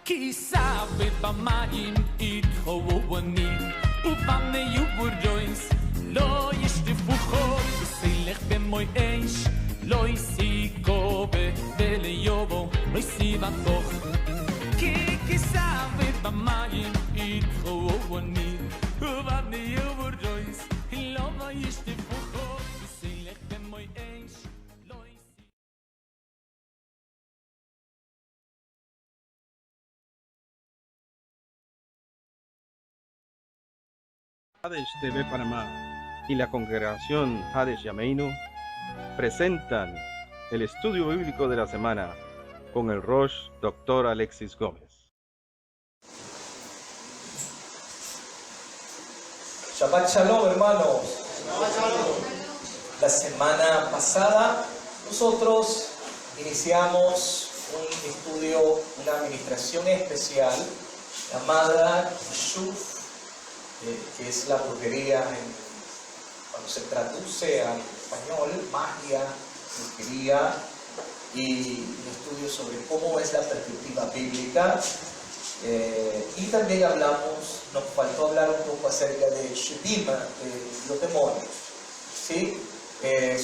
כי סאבט במים יתחוו אני ובמנה יובורדויס לא ישטפו חול וסילך במוי אש לא יסיקו וליובו לא יסיבה כוח כי סאבט במים יתחוו אני ובמנה יובורדויס לא ישטפו חול וסילך במוי אש Hades TV Panamá y la congregación Hades Yameinu presentan el estudio bíblico de la semana con el Rosh Dr. Alexis Gómez. Shabbat Shalom, hermanos. La semana pasada nosotros iniciamos un estudio, una administración especial llamada Shuf, que es la brujería, cuando se traduce al español, magia, brujería, y un estudio sobre cómo es la perspectiva bíblica. Y también nos faltó hablar un poco acerca de Shedim, de los demonios. ¿Sí?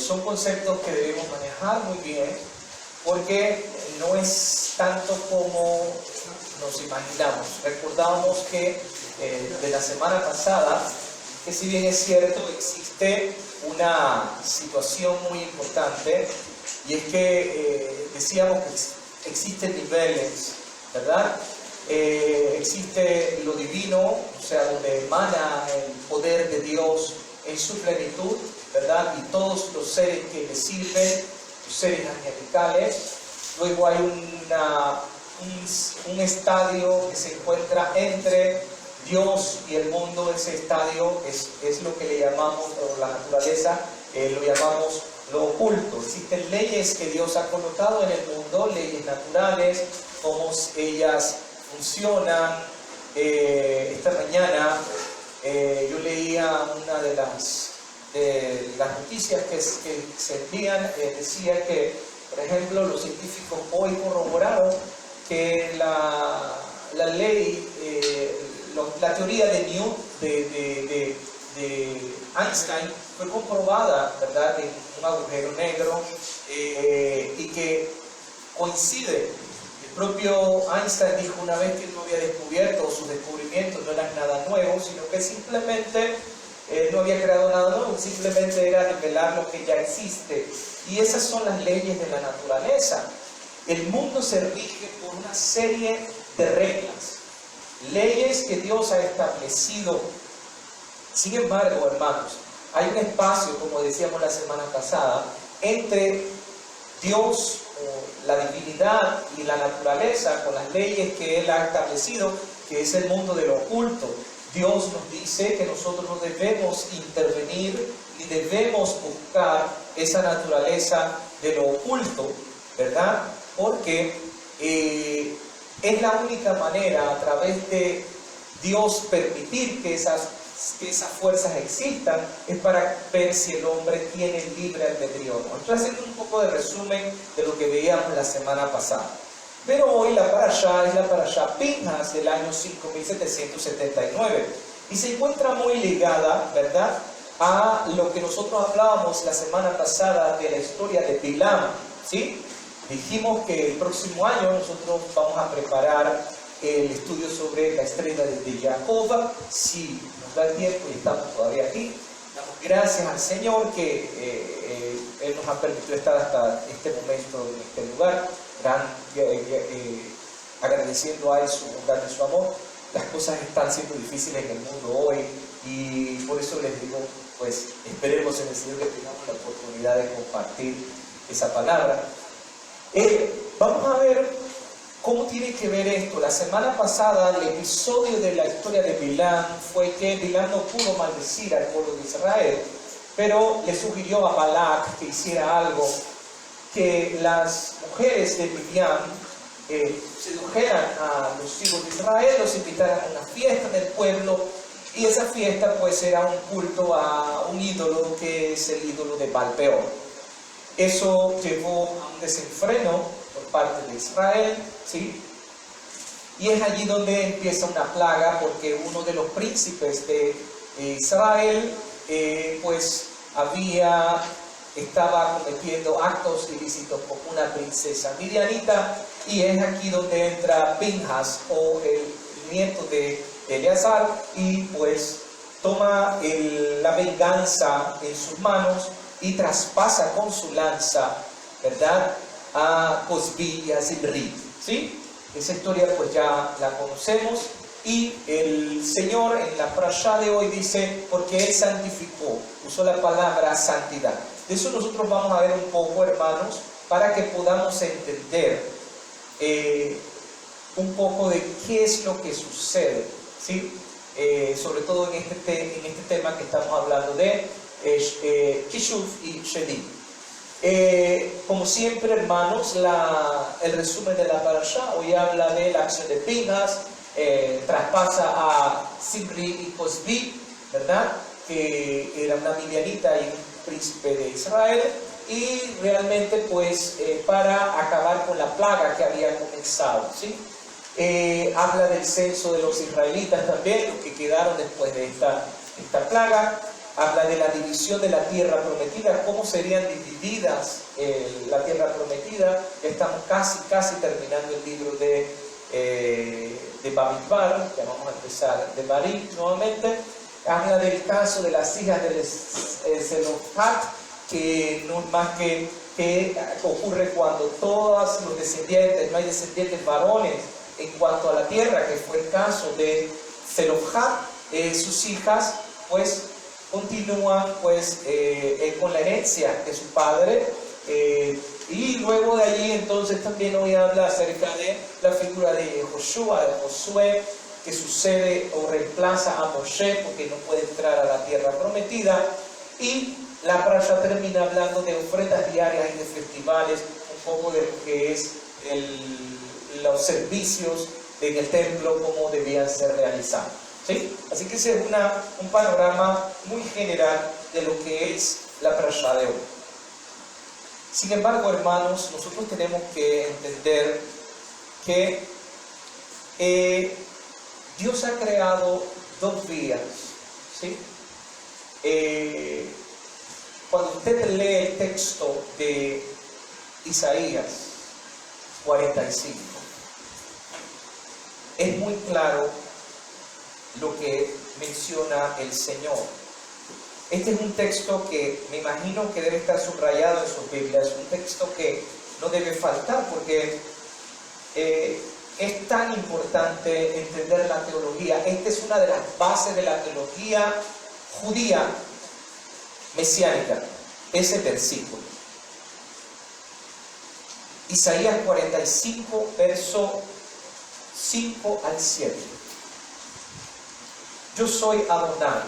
Son conceptos que debemos manejar muy bien, porque no es tanto como nos imaginamos. Recordábamos que de la semana pasada, que si bien es cierto, existe una situación muy importante, y es que decíamos que existen niveles, ¿verdad? Existe lo divino, o sea, donde emana el poder de Dios en su plenitud, ¿verdad? Y todos los seres que le sirven, los seres angelicales. Luego hay un estadio que se encuentra entre Dios y el mundo. Ese estadio es lo que le llamamos, o la naturaleza, lo llamamos lo oculto. Existen leyes que Dios ha colocado en el mundo, leyes naturales, cómo ellas funcionan. Esta mañana yo leía una de las noticias que se envían, decía que, por ejemplo, los científicos hoy corroboraron que la ley, la teoría de Einstein fue comprobada, ¿verdad?, en un agujero negro, y que coincide. El propio Einstein dijo una vez que no había descubierto, sus descubrimientos no eran nada nuevo, sino que simplemente no había creado nada nuevo, simplemente era revelar lo que ya existe. Y esas son las leyes de la naturaleza. El mundo se rige por una serie de reglas, leyes que Dios ha establecido. Sin embargo, hermanos, hay un espacio, como decíamos la semana pasada, entre Dios, o la divinidad, y la naturaleza, con las leyes que Él ha establecido, que es el mundo de lo oculto. Dios nos dice que nosotros no debemos intervenir y debemos buscar esa naturaleza de lo oculto, ¿verdad? Porque es la única manera, a través de Dios, permitir que esas fuerzas existan, es para ver si el hombre tiene libre albedrío. Estoy haciendo un poco de resumen de lo que veíamos la semana pasada. Pero hoy la parashá es la parashá Pinhas del año 5779, y se encuentra muy ligada, ¿verdad?, a lo que nosotros hablábamos la semana pasada de la historia de Bilam, ¿sí? Dijimos que el próximo año nosotros vamos a preparar el estudio sobre la estrella de Jacob. Si nos da el tiempo y estamos todavía aquí, damos gracias al Señor que Él nos ha permitido estar hasta este momento en este lugar, agradeciendo a Él su bondad y su amor. Las cosas están siendo difíciles en el mundo hoy, y por eso les digo, pues esperemos en el Señor que tengamos la oportunidad de compartir esa palabra. Vamos a ver cómo tiene que ver esto. La semana pasada, el episodio de la historia de Bilam fue que Bilam no pudo maldecir al pueblo de Israel, pero le sugirió a Balac que hiciera algo, que las mujeres de Midian sedujeran a los hijos de Israel, los invitaran a una fiesta del pueblo, y esa fiesta pues era un culto a un ídolo que es el ídolo de Baal-peor. Eso llevó a un desenfreno por parte de Israel, ¿sí? y es allí donde empieza una plaga, porque uno de los príncipes de Israel pues estaba cometiendo actos ilícitos con una princesa midianita, y es aquí donde entra Pinhas, o el nieto de Eleazar, y pues toma la venganza en sus manos y traspasa con su lanza, ¿verdad?, a Cozbi y a Zimri, ¿sí? Esa historia pues ya la conocemos, y el Señor en la parashá de hoy dice, porque Él santificó, usó la palabra santidad. De eso nosotros vamos a ver un poco, hermanos, para que podamos entender un poco de qué es lo que sucede, ¿sí? Sobre todo en este tema que estamos hablando de Kishuf y Shedim. Como siempre, hermanos, el resumen de la parashá hoy habla de la acción de Pinhas, traspasa a Zimri y Cozbi, ¿verdad?, que era una midianita y un príncipe de Israel, y realmente pues para acabar con la plaga que había comenzado, ¿sí? Habla del censo de los israelitas también, los que quedaron después de esta plaga. Habla de la división de la tierra prometida, cómo serían divididas la tierra prometida. Ya estamos casi terminando el libro de Bamidbar, ya vamos a empezar de Barí nuevamente. Habla del caso de las hijas de Zelofhat, que no es más que ocurre cuando todos los descendientes, no hay descendientes varones en cuanto a la tierra, que fue el caso de Zelofhat. Sus hijas pues continúan pues con la herencia de su padre, y luego de allí entonces también hoy habla acerca de la figura de Josué, que sucede o reemplaza a Moshe porque no puede entrar a la tierra prometida, y la parashá termina hablando de ofrendas diarias y de festivales, un poco de lo que es los servicios en el templo, cómo debían ser realizados, ¿sí? Así que ese es un panorama muy general de lo que es la parashá de hoy. Sin embargo, hermanos, nosotros tenemos que entender que Dios ha creado dos vías, ¿sí? Cuando usted lee el texto de Isaías 45, es muy claro lo que menciona el Señor. Este es un texto que me imagino que debe estar subrayado en sus Biblias, un texto que no debe faltar, porque es tan importante entender la teología. Esta es una de las bases de la teología judía mesiánica, ese versículo. Isaías 45, verso 5 al 7. Yo soy Adonai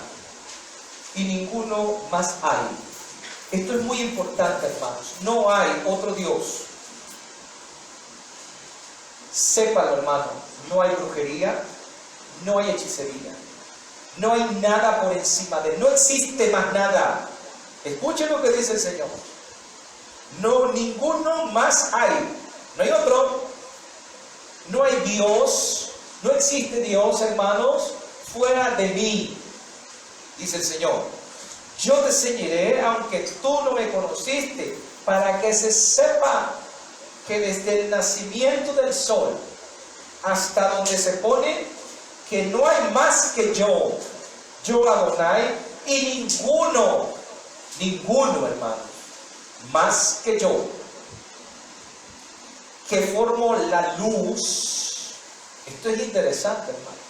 y ninguno más hay. Esto es muy importante, hermanos. No hay otro Dios. Sépalo, hermano. No hay brujería, no hay hechicería, no hay nada por encima de él. No existe más nada. Escuchen lo que dice el Señor. No, ninguno más hay. No hay otro. No hay Dios. No existe Dios, hermanos, fuera de mí, dice el Señor. Yo te enseñaré, aunque tú no me conociste, para que se sepa que desde el nacimiento del sol hasta donde se pone, que no hay más que yo Adonai, y ninguno, hermano, más que yo, que formo la luz. Esto es interesante, hermano.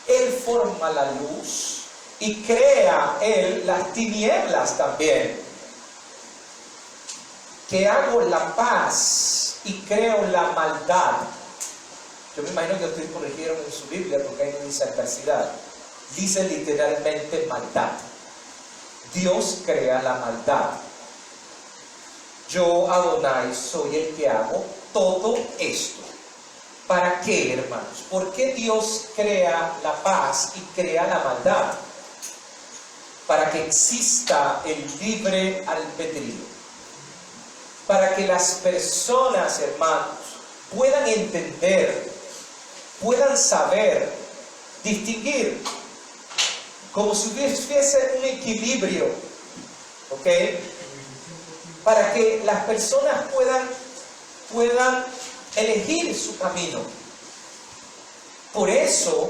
Él forma la luz y crea Él las tinieblas también. Que hago la paz y creo la maldad. Yo me imagino que ustedes corrigieron en su Biblia, porque ahí no dice adversidad. Dice literalmente maldad. Dios crea la maldad. Yo, Adonai, soy el que hago todo esto. ¿Para qué, hermanos? ¿Por qué Dios crea la paz y crea la maldad? Para que exista el libre albedrío. Para que las personas, hermanos, puedan entender puedan saber distinguir, como si hubiese un equilibrio, ¿ok? Para que las personas puedan elegir su camino. Por eso,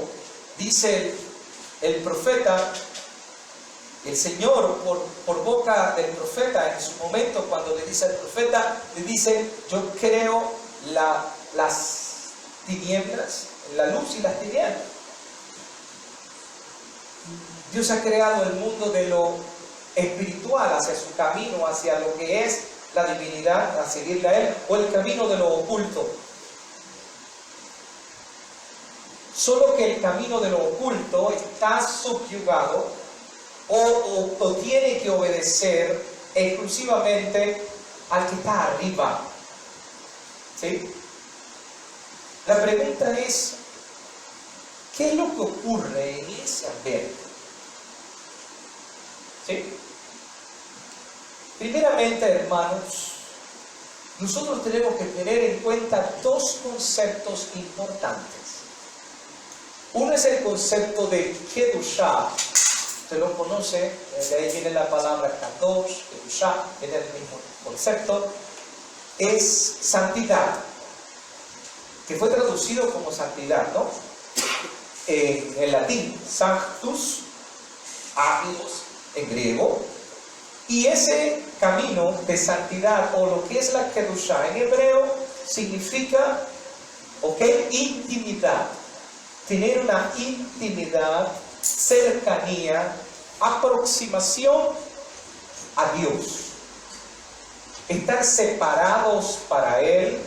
dice el profeta, el Señor, por boca del profeta, en su momento, cuando le dice al profeta, le dice: yo creo las tinieblas, la luz y las tinieblas. Dios ha creado el mundo de lo espiritual hacia su camino, hacia lo que es la divinidad, a seguirle a Él, o el camino de lo oculto. Solo que el camino de lo oculto está subyugado o tiene que obedecer exclusivamente al que está arriba. ¿Sí? La pregunta es, ¿qué es lo que ocurre en ese ambiente? ¿Sí? Primeramente, hermanos, nosotros tenemos que tener en cuenta dos conceptos importantes. Uno es el concepto de Kedushá. Usted lo conoce, de ahí viene la palabra Kadosh, Kedushá, es el mismo concepto. Es santidad, que fue traducido como santidad, ¿no? En latín, sanctus, agios, en griego. Y ese camino de santidad, o lo que es la Kedushá en hebreo, significa, ¿ok?, intimidad. Tener una intimidad, cercanía, aproximación a Dios. Estar separados para Él,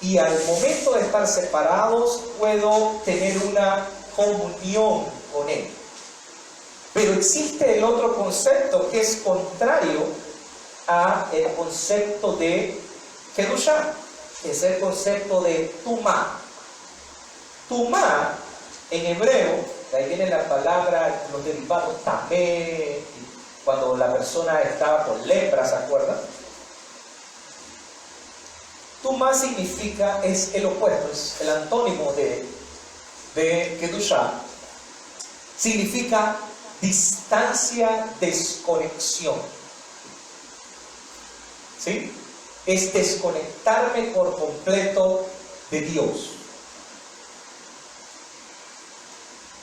y al momento de estar separados puedo tener una comunión con Él. Pero existe el otro concepto que es contrario a el concepto de Kedushá, es el concepto de Tumá. Tumá, en hebreo, de ahí viene la palabra, los derivados tamé, cuando la persona estaba con lepra, ¿se acuerdan? Tumá significa, es el opuesto, es el antónimo de Kedushá. Significa distancia, desconexión. ¿Sí? Es desconectarme por completo de Dios.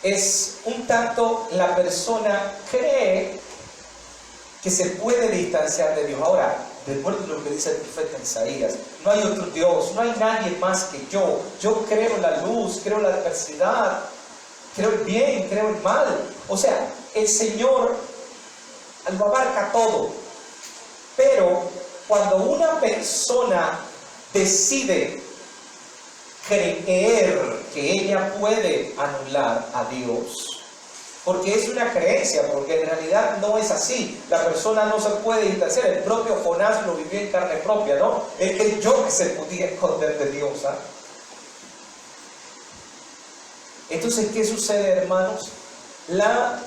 Es un tanto, la persona cree que se puede distanciar de Dios. Ahora, recuerden lo que dice el profeta Isaías: no hay otro Dios, no hay nadie más que yo. Yo creo en la luz, creo en la adversidad, creo el bien, creo el mal. O sea, el Señor lo abarca todo. Pero cuando una persona decide creer que ella puede anular a Dios, porque es una creencia, porque en realidad no es así, la persona no se puede distanciar. El propio Jonás lo vivió en carne propia, ¿no? Él creyó que se podía esconder de Dios, ¿ah? Entonces, ¿qué sucede, hermanos? La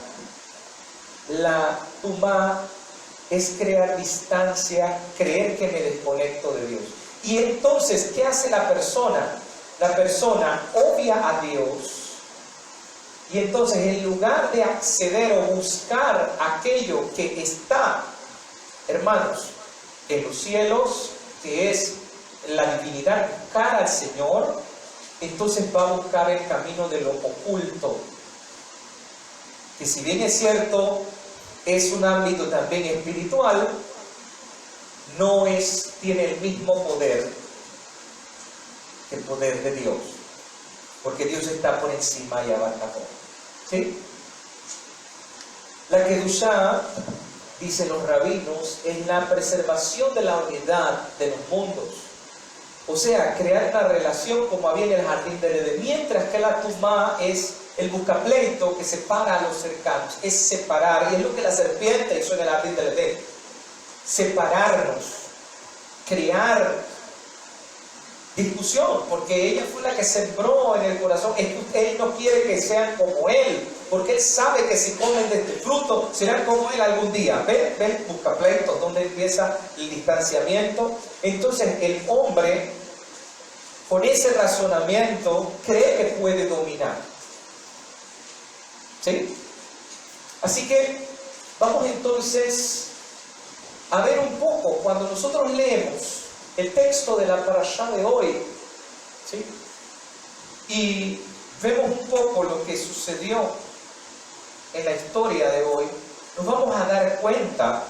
tumá es crear distancia, creer que me desconecto de Dios. Y entonces, ¿qué hace la persona? La persona obvia a Dios, y entonces en lugar de acceder o buscar aquello que está, hermanos, en los cielos, que es la divinidad, buscar al Señor, entonces va a buscar el camino de lo oculto, que si bien es cierto, es un ámbito también espiritual, no tiene el mismo poder que el poder de Dios, porque Dios está por encima y abarca todo. ¿Sí? La Kedushá, dicen los rabinos, es la preservación de la unidad de los mundos. O sea, crear una relación como había en el jardín del Edén, mientras que la Tumá es el buscapleito que separa a los cercanos, es separar, y es lo que la serpiente hizo en el jardín del Edén: separarnos, crear discusión, porque ella fue la que sembró en el corazón. Él no quiere que sean como él, porque él sabe que si comen de este fruto serán como él algún día. ¿Ven? Buscapleitos, donde empieza el distanciamiento. Entonces el hombre con ese razonamiento cree que puede dominar. ¿Sí? Así que vamos entonces a ver un poco, cuando nosotros leemos el texto de la parashá de hoy, ¿sí? Y vemos un poco lo que sucedió en la historia de hoy, nos vamos a dar cuenta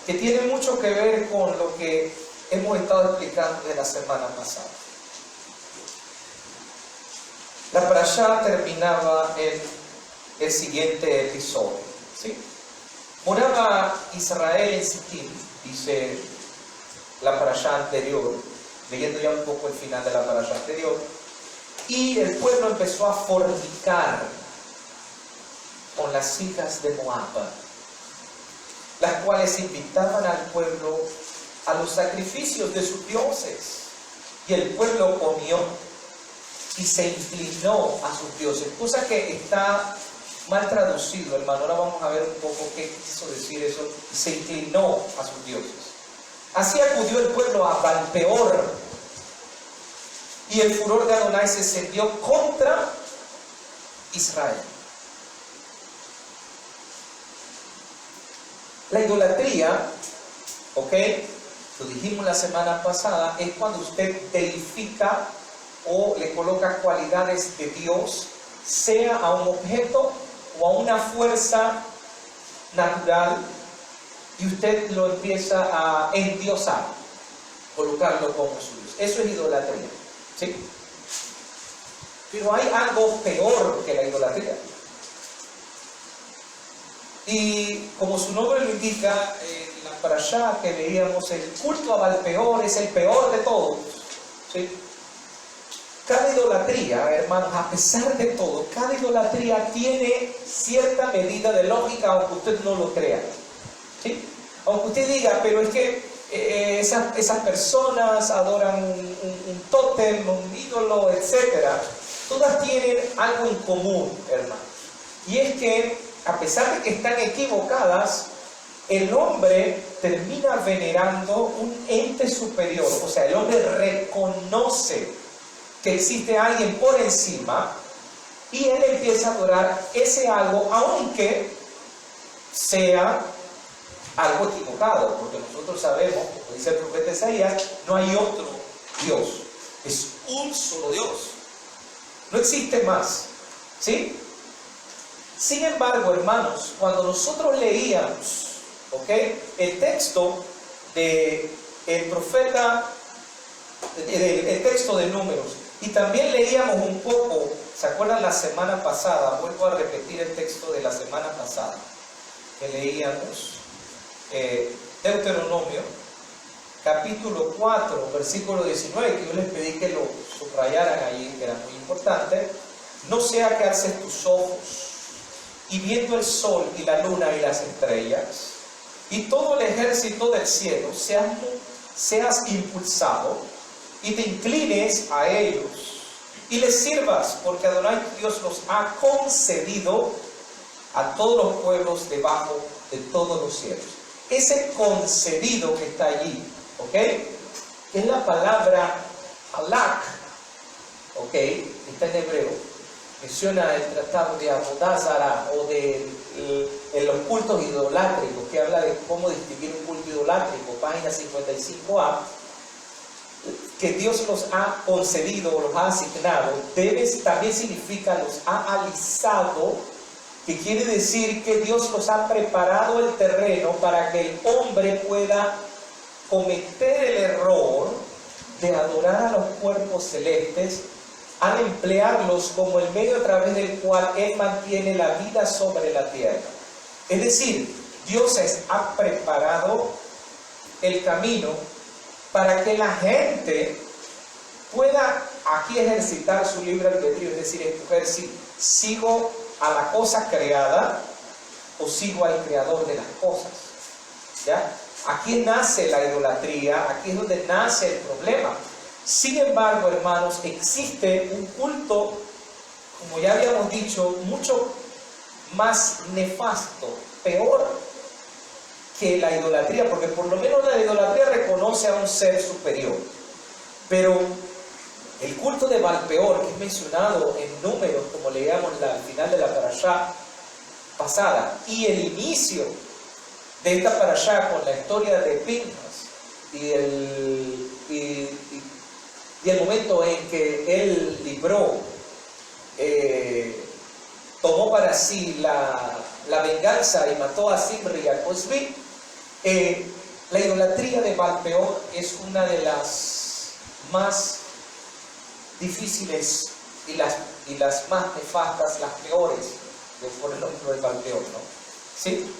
que tiene mucho que ver con lo que hemos estado explicando de la semana pasada. La parashá terminaba en el siguiente episodio, ¿sí? Moraba Israel en Sittim, dice la parashá anterior, leyendo ya un poco el final de la parashá anterior, y el pueblo empezó a fornicar con las hijas de Moab, las cuales invitaban al pueblo a los sacrificios de sus dioses, y el pueblo comió y se inclinó a sus dioses, cosa que está mal traducido, hermano. Ahora vamos a ver un poco qué quiso decir eso. Se inclinó a sus dioses. Así acudió el pueblo a Baal-peor, y el furor de Adonai se encendió contra Israel. La idolatría, ¿ok? Lo dijimos la semana pasada, es cuando usted deifica o le coloca cualidades de Dios, sea a un objeto o a una fuerza natural, y usted lo empieza a endiosar, colocarlo como su Dios. Eso es idolatría, ¿sí? Pero hay algo peor que la idolatría. Y como su nombre lo indica, en la parashá que leíamos, el culto a Baal-peor es el peor de todos, ¿sí? Cada idolatría, hermanos, a pesar de todo, cada idolatría tiene cierta medida de lógica, aunque usted no lo crea, ¿sí? Aunque usted diga, pero es que esas personas adoran un tótem, un ídolo, etc. Todas tienen algo en común, hermanos. Y es que, a pesar de que están equivocadas, el hombre termina venerando un ente superior. O sea, el hombre reconoce que existe alguien por encima, y él empieza a adorar ese algo, aunque sea algo equivocado, porque nosotros sabemos, como dice el profeta Isaías, no hay otro Dios, es un solo Dios, no existe más, ¿sí? Sin embargo, hermanos, cuando nosotros leíamos, ¿ok?, el texto del profeta, el texto de Números, y también leíamos un poco, ¿se acuerdan la semana pasada? Vuelvo a repetir el texto de la semana pasada, que leíamos, Deuteronomio, capítulo 4, versículo 19, que yo les pedí que lo subrayaran allí, que era muy importante. No sea que alces tus ojos, y viendo el sol y la luna y las estrellas, y todo el ejército del cielo, seas impulsado, y te inclines a ellos, y les sirvas, porque Adonai Dios los ha concedido a todos los pueblos debajo de todos los cielos. Ese concedido que está allí, ¿ok?, es la palabra halak, ¿ok?, está en hebreo, menciona el tratado de Avodah Zarah, o de los cultos idolátricos, que habla de cómo distinguir un culto idolátrico, página 55a, que Dios los ha concedido o los ha asignado. También significa los ha alisado, que quiere decir que Dios los ha preparado el terreno para que el hombre pueda cometer el error de adorar a los cuerpos celestes, al emplearlos como el medio a través del cual Él mantiene la vida sobre la tierra. Es decir, Dios ha preparado el camino para que la gente pueda aquí ejercitar su libre albedrío, es decir, escoger si sigo a la cosa creada o sigo al creador de las cosas, ¿ya? Aquí nace la idolatría, aquí es donde nace el problema. Sin embargo, hermanos, existe un culto, como ya habíamos dicho, mucho más nefasto, peor que la idolatría, porque por lo menos la idolatría reconoce a un ser superior, pero El culto de Baal-peor, que es mencionado en Números, como leíamos al final de la parashá pasada, y el inicio de esta parashá con la historia de Pinhas y el momento en que él libró, tomó para sí la venganza y mató a Zimri y a Cosbi. La idolatría de Baal-peor es una de las más difíciles y las más nefastas, las peores, por el ejemplo de Baal-peor, ¿no? ¿Sí?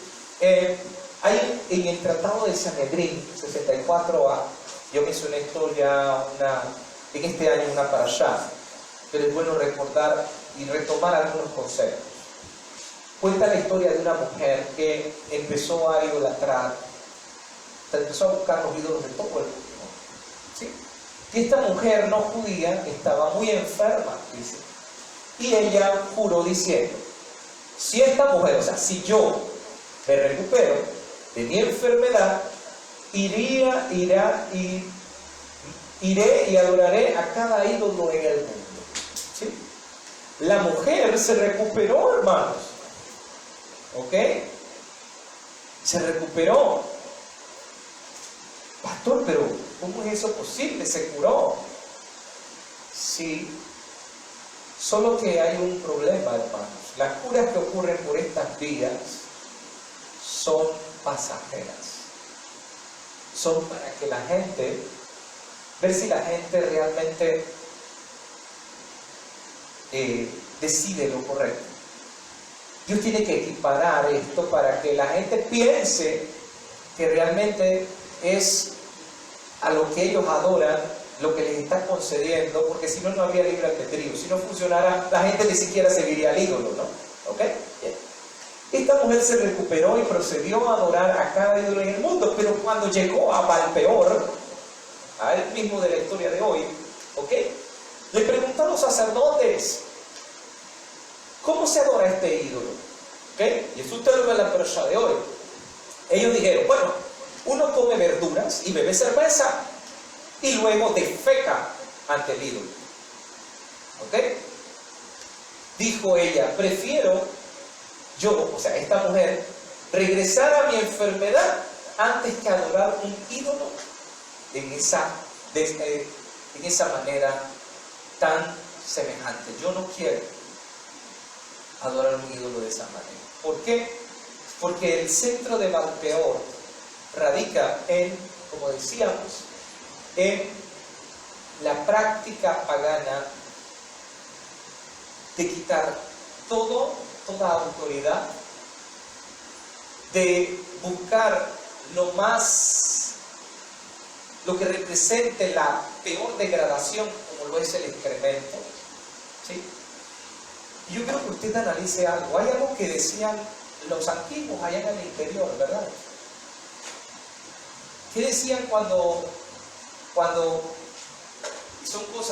Hay en el Tratado de Sanedrín 64a, yo mencioné esto ya en este año una parashá, pero es bueno recordar y retomar algunos conceptos. Cuenta la historia de una mujer que empezó a idolatrar, empezó a buscar los ídolos de todo el mundo, ¿sí? Y esta mujer no judía estaba muy enferma, dice, y ella juró diciendo: si esta mujer, o sea, si yo me recupero de mi enfermedad, iré y adoraré a cada ídolo en el mundo, ¿sí? La mujer se recuperó, hermanos, ¿ok? Se recuperó. Pastor, pero ¿cómo es eso posible? Se curó. Sí, solo que hay un problema, hermanos. Las curas que ocurren por estas vías son pasajeras. Son para que la gente, ver si la gente realmente decide lo correcto. Dios tiene que equiparar esto para que la gente piense que realmente es a lo que ellos adoran lo que les está concediendo, porque si no, no habría libre albedrío. Si no funcionara, la gente ni siquiera seguiría al ídolo, ¿no? ¿Ok? Bien. Esta mujer se recuperó y procedió a adorar a cada ídolo en el mundo, pero cuando llegó a Baal-peor, a él mismo de la historia de hoy, ¿ok? Le preguntó a los sacerdotes: ¿cómo se adora este ídolo? ¿Ok? Y eso usted lo ve en la parashá de hoy. Ellos dijeron: bueno, uno come verduras y bebe cerveza y luego defeca ante el ídolo. ¿Ok? Dijo ella: prefiero yo, o sea, esta mujer, regresar a mi enfermedad antes que adorar un ídolo en esa manera tan semejante. Yo no quiero adorar un ídolo de esa manera. ¿Por qué? Porque el centro de Baal-peor radica en, como decíamos, en la práctica pagana de quitar toda autoridad, de buscar lo que represente la peor degradación, como lo es el excremento, ¿sí? Yo creo que usted analice algo. Hay algo que decían los antiguos allá en el interior, ¿verdad? ¿Qué decían cuando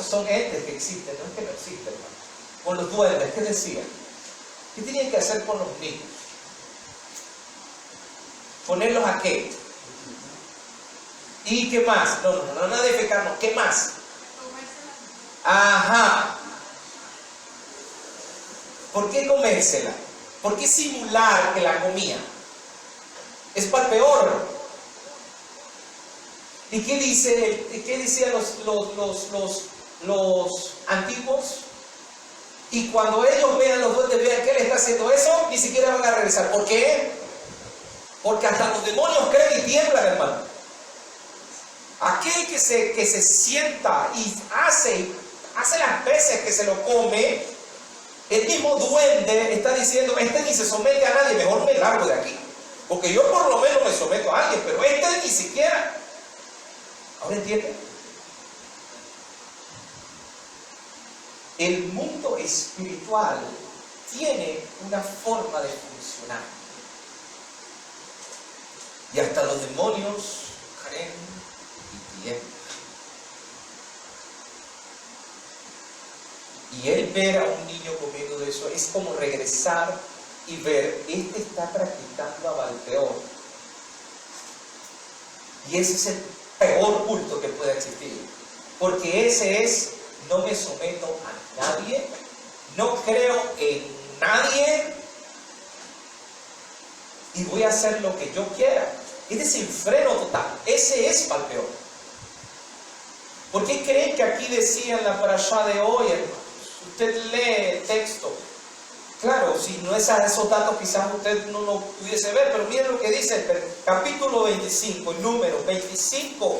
son entes que existen, no es que no existen, ¿no? Con los duendes, ¿qué decían? ¿Qué tenían que hacer con los niños? ¿Ponerlos a qué? ¿Y qué más? No, nada de defecar, no. ¿Qué más? Ajá. ¿Por qué comérsela? ¿Por qué simular que la comía? Es para peor. ¿Y qué decían los antiguos? Y cuando ellos vean los duendes, vean que él está haciendo eso, ni siquiera van a regresar. ¿Por qué? Porque hasta los demonios creen y tiemblan, hermano. Aquel que se sienta y hace las veces que se lo come, el mismo duende está diciendo: este ni se somete a nadie, mejor me largo de aquí. Porque yo por lo menos me someto a alguien, pero este ni siquiera. ¿Ahora entienden? El mundo espiritual tiene una forma de funcionar. Y hasta los demonios creen y tiemblan. Y él ver a un niño comiendo de eso es como regresar y ver: este está practicando a Baal-peor. Y ese es el peor culto que pueda existir. Porque ese es no me someto a nadie, no creo en nadie y voy a hacer lo que yo quiera. Es desenfreno total. Ese es palpeor. ¿Por qué creen que aquí decía en la parashá de hoy, hermanos? Usted lee el texto. Claro, si no es a esos datos quizás usted no lo pudiese ver, pero miren lo que dice el capítulo 25, el número 25.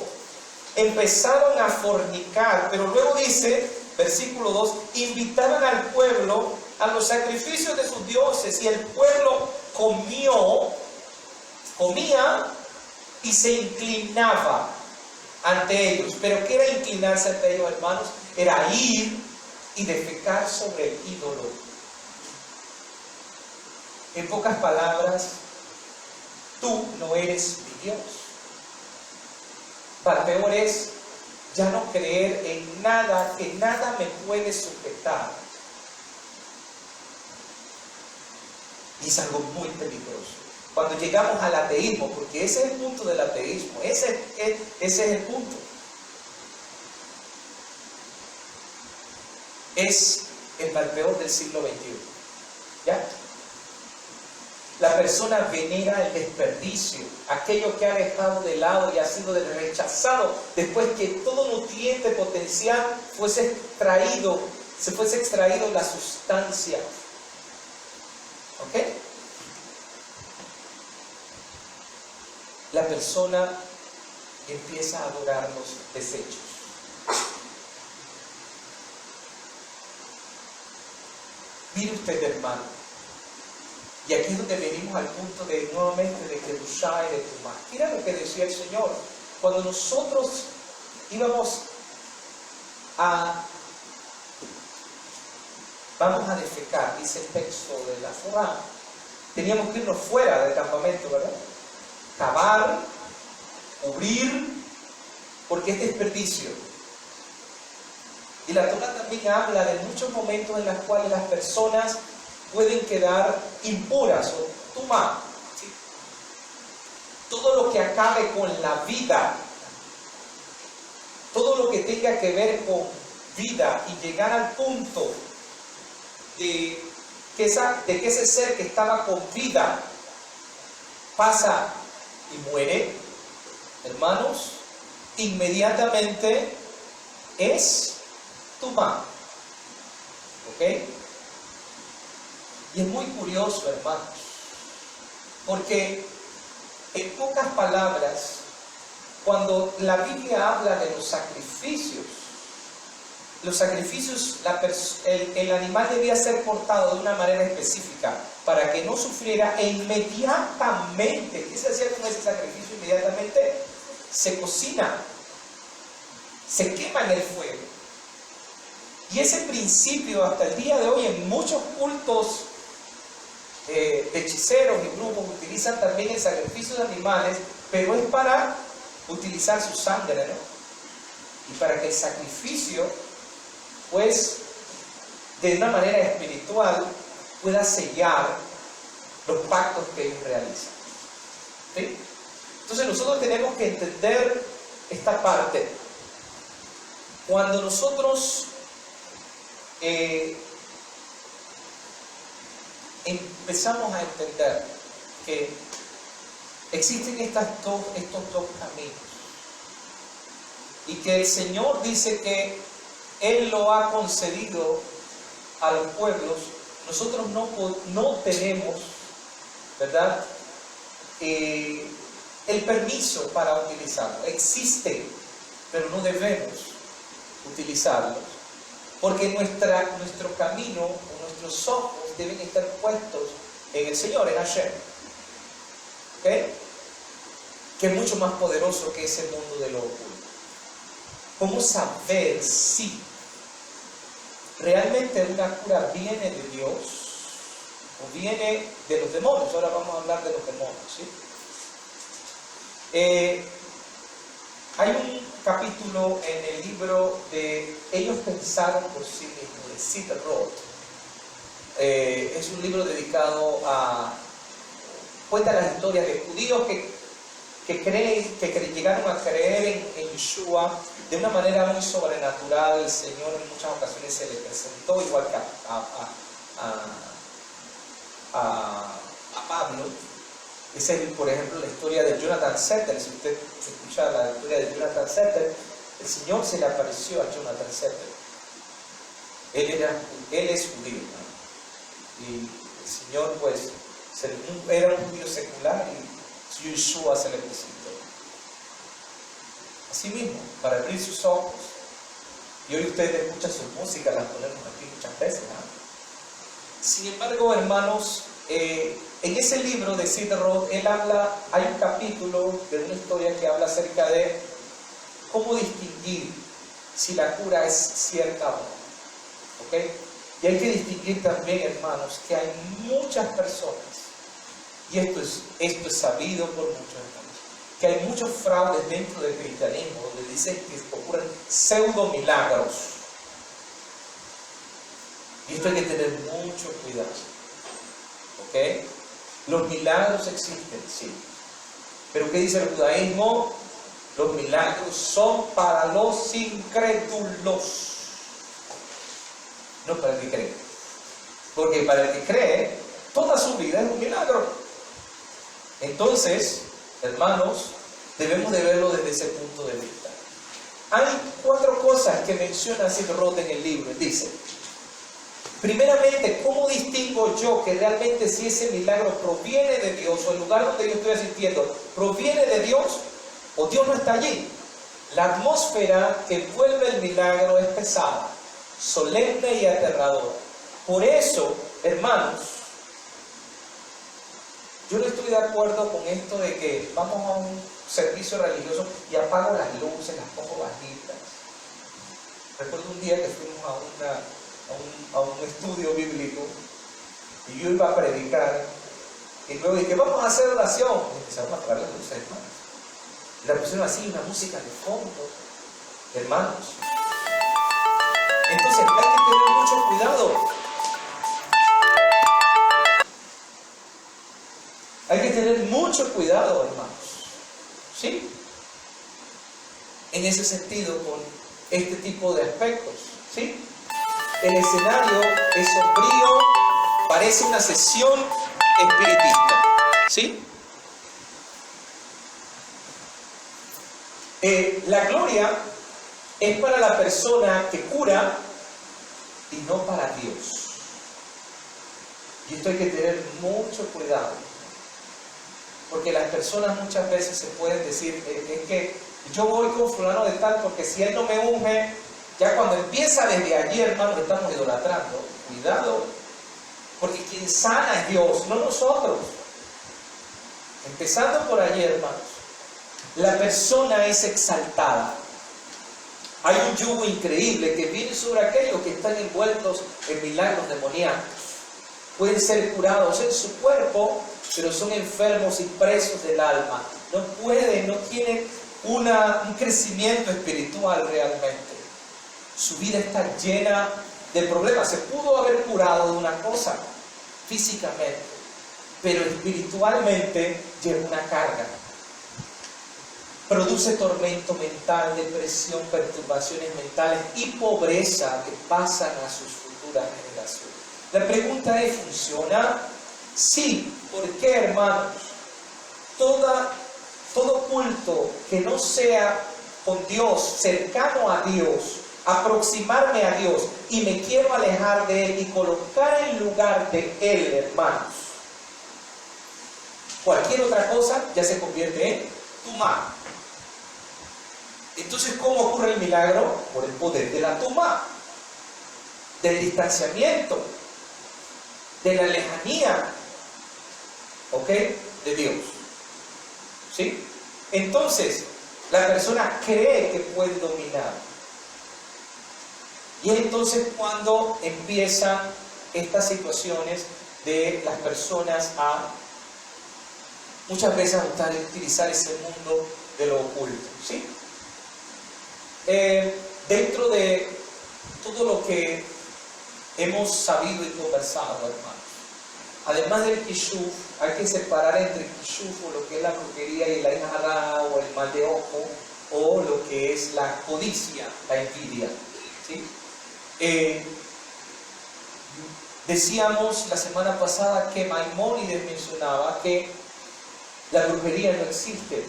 Empezaron a fornicar, pero luego dice, versículo 2, invitaban al pueblo a los sacrificios de sus dioses y el pueblo comía y se inclinaba ante ellos. ¿Pero qué era inclinarse ante ellos, hermanos? Era ir y defecar sobre el ídolo. En pocas palabras, tú no eres mi Dios. Para peor es ya no creer en nada, que nada me puede sujetar. Y es algo muy peligroso. Cuando llegamos al ateísmo, porque ese es el punto del ateísmo, ese es el punto. Es el mal peor del siglo XXI. ¿Ya? La persona venera el desperdicio, aquello que ha dejado de lado y ha sido rechazado después que todo nutriente potencial se fuese extraído la sustancia. ¿Ok? La persona empieza a adorar los desechos. Mire usted, hermano, y aquí es donde venimos al punto de nuevamente de Kedushá y de Tumá. Mira lo que decía el Señor. Cuando nosotros vamos a defecar, dice el texto de la Torá, teníamos que irnos fuera del campamento, ¿verdad? Cavar, cubrir, porque es desperdicio. Y la Torá también habla de muchos momentos en los cuales las personas pueden quedar impuras o tumá. ¿Sí? Todo lo que acabe con la vida, todo lo que tenga que ver con vida y llegar al punto de que ese ser que estaba con vida pasa y muere, hermanos, inmediatamente es tumá. ¿Ok? Y es muy curioso, hermanos, porque en pocas palabras, cuando la Biblia habla de los sacrificios, el animal debía ser cortado de una manera específica para que no sufriera, e inmediatamente, ¿qué se hacía con ese sacrificio? Inmediatamente se cocina, se quema en el fuego. Y ese principio hasta el día de hoy en muchos cultos de hechiceros y brujos utilizan también el sacrificio de animales, pero es para utilizar su sangre, ¿no? Y para que el sacrificio, pues, de una manera espiritual, pueda sellar los pactos que ellos realizan. ¿Sí? Entonces nosotros tenemos que entender esta parte. Cuando nosotros empezamos a entender que existen estos dos caminos y que el Señor dice que Él lo ha concedido a los pueblos, nosotros no tenemos, ¿verdad?, el permiso para utilizarlo. Existen, pero no debemos utilizarlos, porque nuestro camino, nuestros ojos deben estar puestos en el Señor, en Hashem, ¿okay?, que es mucho más poderoso que ese mundo de lo oculto. ¿Cómo saber si realmente una cura viene de Dios o viene de los demonios? Ahora vamos a hablar de los demonios, ¿sí? Hay un capítulo en el libro de Ellos pensaron por sí mismos, de Sid Roth. Es un libro dedicado a... cuenta las historias de judíos que que llegaron a creer en Yeshua de una manera muy sobrenatural. El Señor en muchas ocasiones se le presentó, igual que a Pablo. Esa es, por ejemplo, la historia de Jonathan Setter. Si usted escucha la historia de Jonathan Setter, el Señor se le apareció a Jonathan Setter. Él es judío, ¿no? Y el Señor, pues, era un judío secular y Yeshua se le presentó. Así mismo, para abrir sus ojos. Y hoy ustedes escuchan su música, la ponemos aquí muchas veces, ¿no? Sin embargo, hermanos, en ese libro de Sid Roth, hay un capítulo de una historia que habla acerca de cómo distinguir si la cura es cierta o no. ¿Ok? Y hay que distinguir también, hermanos, que hay muchas personas, y esto es sabido por muchos hermanos, que hay muchos fraudes dentro del cristianismo, donde dicen que ocurren pseudo milagros. Y esto hay que tener mucho cuidado. ¿Ok? Los milagros existen, sí. Pero ¿qué dice el judaísmo? Los milagros son para los incrédulos, no para el que cree. Porque para el que cree, toda su vida es un milagro. Entonces, hermanos, debemos de verlo desde ese punto de vista. Hay 4 cosas que menciona Sid Roth en el libro. Dice, primeramente, ¿cómo distingo yo que realmente si ese milagro proviene de Dios, o el lugar donde yo estoy asistiendo proviene de Dios, o Dios no está allí? La atmósfera que envuelve el milagro es pesada, solemne y aterradora. Por eso, hermanos, yo no estoy de acuerdo con esto de que vamos a un servicio religioso y apago las luces, las pongo bajitas. Recuerdo un día que fuimos a un estudio bíblico y yo iba a predicar y luego dije, vamos a hacer oración. Y empezaron a apagar las luces, hermanos. Y la pusieron así, una música de fondo, hermanos. Entonces hay que tener mucho cuidado. Hay que tener mucho cuidado, hermanos. ¿Sí? En ese sentido, con este tipo de aspectos. ¿Sí? El escenario es sombrío, parece una sesión espiritista. ¿Sí? La gloria es para la persona que cura y no para Dios. Y esto hay que tener mucho cuidado. Porque las personas muchas veces se pueden decir, es que yo voy con fulano de tal porque si él no me unge, ya cuando empieza desde allí, hermanos, estamos idolatrando. Cuidado, porque quien sana es Dios, no nosotros. Empezando por allí, hermanos, la persona es exaltada. Hay un yugo increíble que viene sobre aquellos que están envueltos en milagros demoníacos. Pueden ser curados en su cuerpo, pero son enfermos y presos del alma. No tienen un crecimiento espiritual realmente. Su vida está llena de problemas. Se pudo haber curado de una cosa físicamente, pero espiritualmente lleva una carga. Produce tormento mental, depresión, perturbaciones mentales y pobreza que pasan a sus futuras generaciones. La pregunta es, ¿funciona? Sí. ¿Por qué, hermanos? Todo culto que no sea con Dios, cercano a Dios, aproximarme a Dios y me quiero alejar de Él y colocar en lugar de Él, hermanos, cualquier otra cosa ya se convierte en tumá. Entonces, ¿cómo ocurre el milagro? Por el poder de la tumá, del distanciamiento, de la lejanía, ¿ok? De Dios. ¿Sí? Entonces, la persona cree que puede dominar. Y es entonces cuando empiezan estas situaciones de las personas a muchas veces a utilizar ese mundo de lo oculto. ¿Sí? Dentro de todo lo que hemos sabido y conversado, hermanos, además del kishuf, hay que separar entre kishuf o lo que es la brujería y la injara o el mal de ojo o lo que es la codicia, la envidia. ¿Sí? Decíamos la semana pasada que Maimónides mencionaba que la brujería no existe.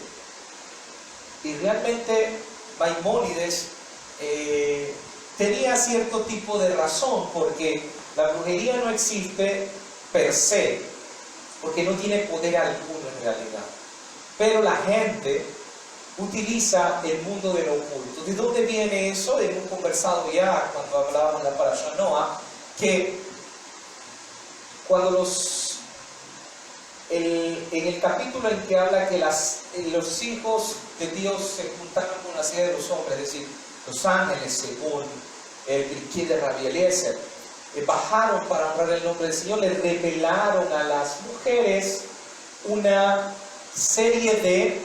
Y realmente Maimónides tenía cierto tipo de razón, porque la brujería no existe per se, porque no tiene poder alguno en realidad. Pero la gente utiliza el mundo de lo oculto. ¿De dónde viene eso? Hemos conversado ya cuando hablábamos de la Parashá Noah, que cuando en el capítulo en que habla que los hijos de Dios se juntaron con la serie de los hombres, es decir, los ángeles, según el Pirkei de Rabbi Eliezer, bajaron para honrar el nombre del Señor, le revelaron a las mujeres una serie de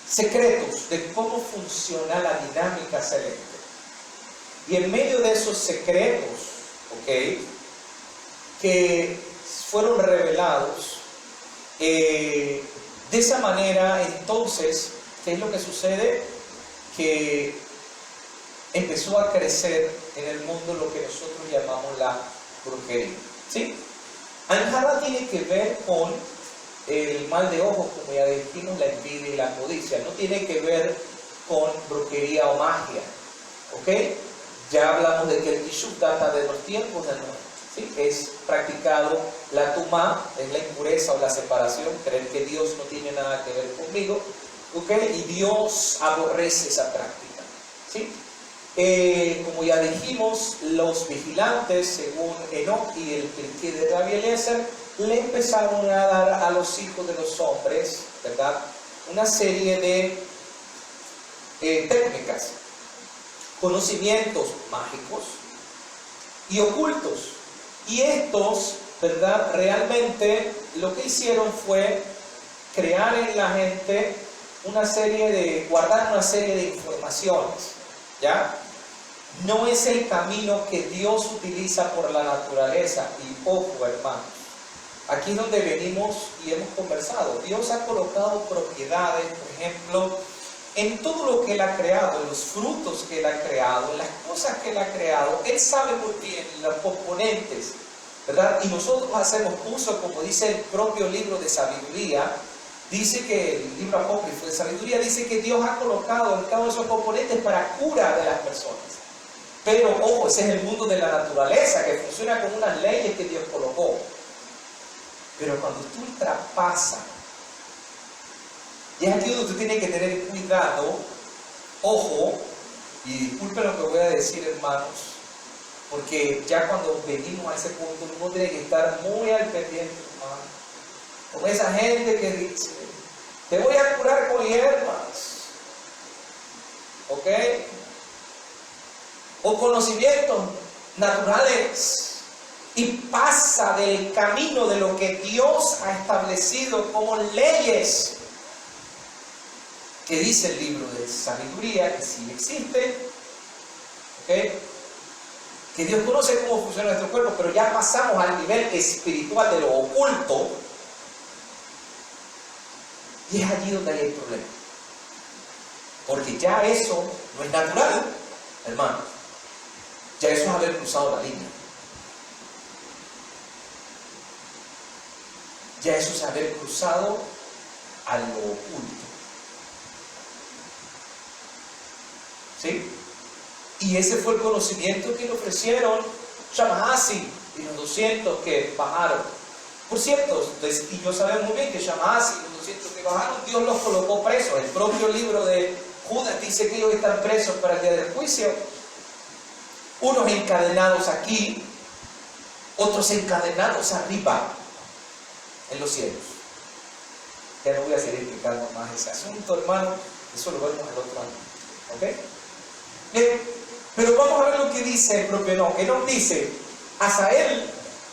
secretos de cómo funciona la dinámica celeste. Y en medio de esos secretos, que fueron revelados, de esa manera, entonces, ¿qué es lo que sucede? Que empezó a crecer en el mundo lo que nosotros llamamos la brujería. ¿Sí? Anjara tiene que ver con el mal de ojo, como ya dijimos, la envidia y la codicia. No tiene que ver con brujería o magia. ¿Ok? Ya hablamos de que el kishuf data de los tiempos de Noé. ¿Sí? Es practicado la tumá, es la impureza o la separación, creer que Dios no tiene nada que ver conmigo. ¿Ok? Y Dios aborrece esa práctica. ¿Sí? Como ya dijimos, los vigilantes, según Enoch y el Pirkei de Rabbi Eliezer, le empezaron a dar a los hijos de los hombres, ¿verdad?, una serie de técnicas, conocimientos mágicos y ocultos. Y estos, ¿verdad?, realmente lo que hicieron fue crear en la gente guardar una serie de informaciones, ¿ya? No es el camino que Dios utiliza por la naturaleza. Y ojo, hermanos, aquí es donde venimos y hemos conversado. Dios ha colocado propiedades, por ejemplo, en todo lo que Él ha creado, en los frutos que Él ha creado, en las cosas que Él ha creado. Él sabe muy bien los componentes, ¿verdad? Y nosotros hacemos uso, como dice el propio libro de sabiduría. Dice que el libro apócrifo de sabiduría dice que Dios ha colocado en cada uno de esos componentes para cura de las personas. Pero, ojo, ese es el mundo de la naturaleza, que funciona con unas leyes que Dios colocó. Pero cuando tú ultrapasas, y es aquí donde tú tienes que tener cuidado, ojo, y disculpen lo que voy a decir, hermanos, porque ya cuando venimos a ese punto, uno tiene que estar muy al pendiente, hermano. Como esa gente que dice, te voy a curar con hierbas, ¿ok? O conocimientos naturales, y pasa del camino de lo que Dios ha establecido como leyes, que dice el libro de sabiduría, que sí existe, ¿ok? Que Dios conoce cómo funciona nuestro cuerpo, pero ya pasamos al nivel espiritual de lo oculto, y es allí donde hay el problema, porque ya eso no es natural, hermano. Ya eso es haber cruzado la línea. Ya eso es haber cruzado a lo oculto. ¿Sí? Y ese fue el conocimiento que le ofrecieron Shamahasi y los 200 que bajaron. Por cierto, y yo sabemos muy bien que Shamahasi y los 200 que bajaron, Dios los colocó presos. El propio libro de Judas dice que ellos están presos para el día del juicio. Unos encadenados aquí, otros encadenados arriba, en los cielos. Ya no voy a seguir explicando más ese asunto, hermano. Eso lo vemos el otro año. ¿Ok? Bien, pero vamos a ver lo que dice el propio Enoch. Enoch dice, Azazel,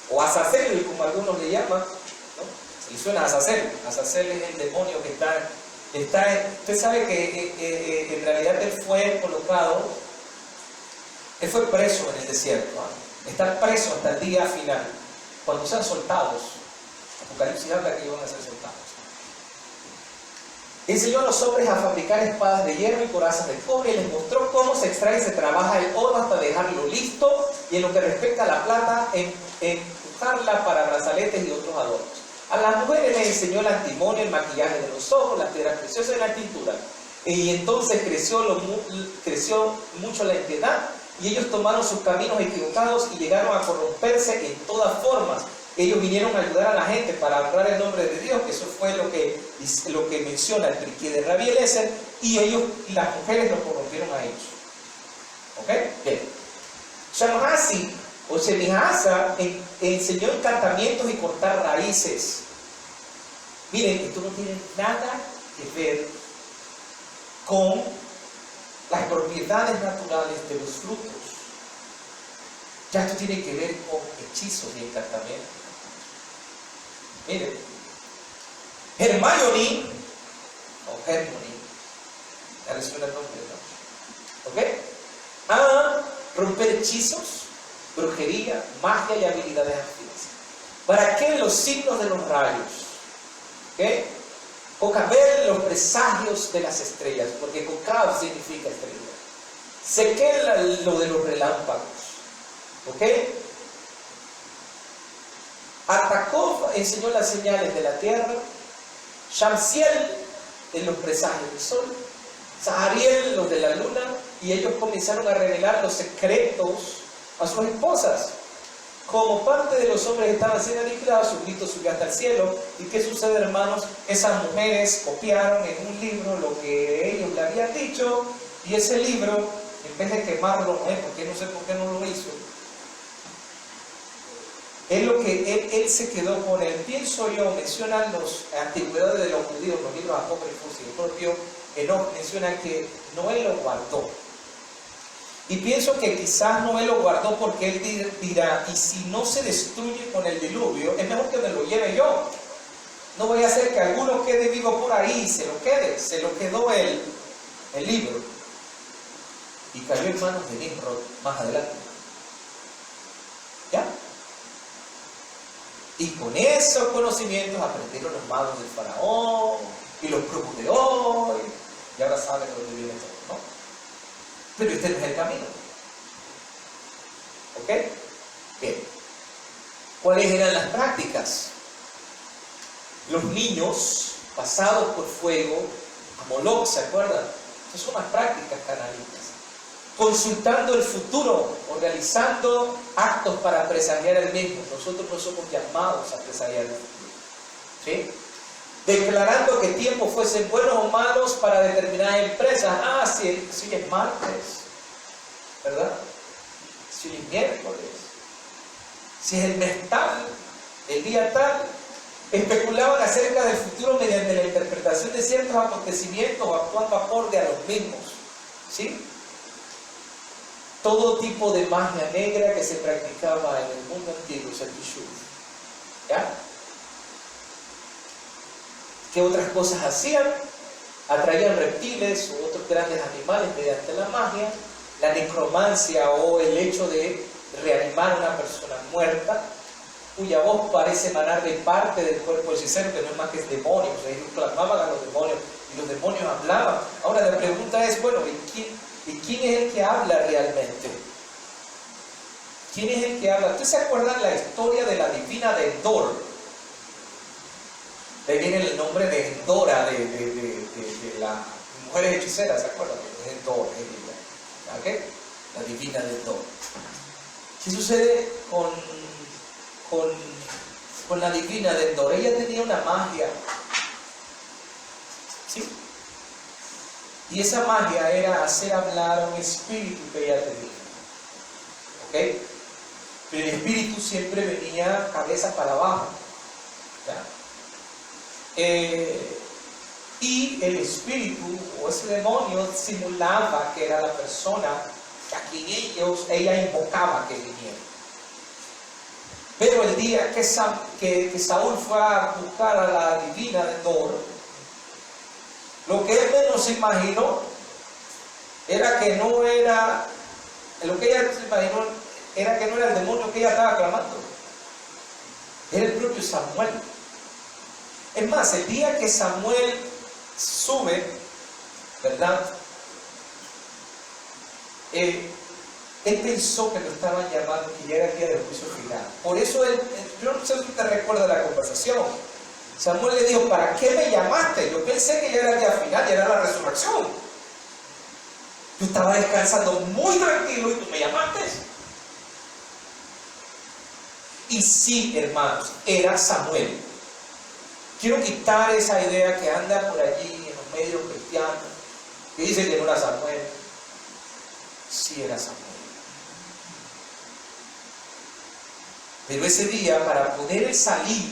o Azazel, como algunos le llaman, ¿no? Se le suena a Azazel. Azazel es el demonio que está usted sabe que en realidad él fue colocado, él fue preso en el desierto, ¿eh? Está preso hasta el día final. cuando sean soltados. Apocalipsis habla que ellos van a ser soltados. Enseñó a los hombres a fabricar espadas de hierro y corazas de cobre y les mostró cómo se extrae y se trabaja el oro hasta dejarlo listo, y en lo que respecta a la plata, empujarla para brazaletes y otros adornos. A las mujeres les enseñó el antimonio, el maquillaje de los ojos, las piedras preciosas y la tintura. Y entonces creció mucho la impiedad, y ellos tomaron sus caminos equivocados y llegaron a corromperse en todas formas. Ellos vinieron a ayudar a la gente para honrar el nombre de Dios, que eso fue lo que menciona el Pirkei de Rabbi Eliezer, y las mujeres los corrompieron a ellos. ¿Ok? Bien. Shamhasi o Shemihasa enseñó encantamientos y cortar raíces. Miren, esto no tiene nada que ver con las propiedades naturales de los frutos. Ya esto tiene que ver con hechizos y encantamientos. Miren, Hermione, ya les suena el nombre, ¿no? ¿Ok? A romper hechizos, brujería, magia y habilidades activas. ¿Para qué los signos de los rayos? ¿Ok? Cocaber, los presagios de las estrellas, porque Cocab significa estrella. Sequel, lo de los relámpagos. ¿Ok? Artakov enseñó las señales de la tierra. Shamsiel en los presagios del sol. Zahariel los de la luna. Y ellos comenzaron a revelar los secretos a sus esposas. Como parte de los hombres estaban siendo aniquilados, su grito subió hasta el cielo. ¿Y qué sucede, hermanos? Esas mujeres copiaron en un libro lo que ellos le habían dicho, y ese libro, en vez de quemarlo, porque no sé por qué no lo hizo, él se quedó con él. Pienso yo, mencionan las antigüedades de los judíos, los libros apócrifos, y el propio Enoch menciona que Noé lo guardó. Y pienso que quizás Noé lo guardó porque él dirá, y si no se destruye con el diluvio, es mejor que me lo lleve yo. No voy a hacer que alguno quede vivo por ahí y se lo quedó el libro. Y cayó en manos de Nimrod más adelante. ¿Ya? Y con esos conocimientos aprendieron los magos del faraón y los brujos de hoy, y ahora saben de dónde viene todo, ¿no? Pero este no es el camino. ¿Ok? Bien. ¿Cuáles eran las prácticas? Los niños pasados por fuego a Moloch, ¿se acuerdan? Estas son las prácticas cananitas. Consultando el futuro, organizando actos para presagiar el mismo. Nosotros no somos llamados a presagiar el futuro. ¿Sí? Declarando que tiempos fuesen buenos o malos para determinadas empresas. Si es martes, ¿verdad? Si es miércoles, si es el mes tal, el día tal. Especulaban acerca del futuro mediante la interpretación de ciertos acontecimientos o actuando acorde a los mismos. ¿Sí? Todo tipo de magia negra que se practicaba en el mundo antiguo, es el Tishuf. ¿Ya? ¿Qué otras cosas hacían? Atraían reptiles u otros grandes animales mediante la magia. La necromancia o el hecho de reanimar a una persona muerta, cuya voz parece emanar de parte del cuerpo hechicero, que no es más que demonios. Ellos clamaban a los demonios y los demonios hablaban. Ahora la pregunta es, bueno, ¿y quién es el que habla realmente? ¿Quién es el que habla? ¿Ustedes se acuerdan la historia de la divina de Endor? De ahí viene el nombre de Endora, de las mujeres hechiceras, ¿se acuerdan? Endor, ¿ok? La divina de Endor. ¿Qué sucede con la divina de Endor? Ella tenía una magia, ¿sí? Y esa magia era hacer hablar a un espíritu que ella tenía. ¿Ok? Pero el espíritu siempre venía cabeza para abajo. ¿Ya? Y el espíritu o ese demonio simulaba que era la persona a quien ella invocaba que viniera. Pero el día que Saúl fue a buscar a la divina de Endor, lo que él menos se imaginó era que no era, lo que ella se imaginó era que no era el demonio que ella estaba clamando. Era el propio Samuel. Es más, el día que Samuel sube, ¿verdad? Él pensó que lo estaban llamando, que ya era el día del juicio final. Por eso yo no sé si te recuerdas la conversación. Samuel le dijo, ¿para qué me llamaste? Yo pensé que ya era el día final, ya era la resurrección. Yo estaba descansando muy tranquilo y tú me llamaste. Y sí, hermanos, era Samuel. Quiero quitar esa idea que anda por allí en los medios cristianos, que dice que no era Samuel. Sí era Samuel. Pero ese día, para poder salir,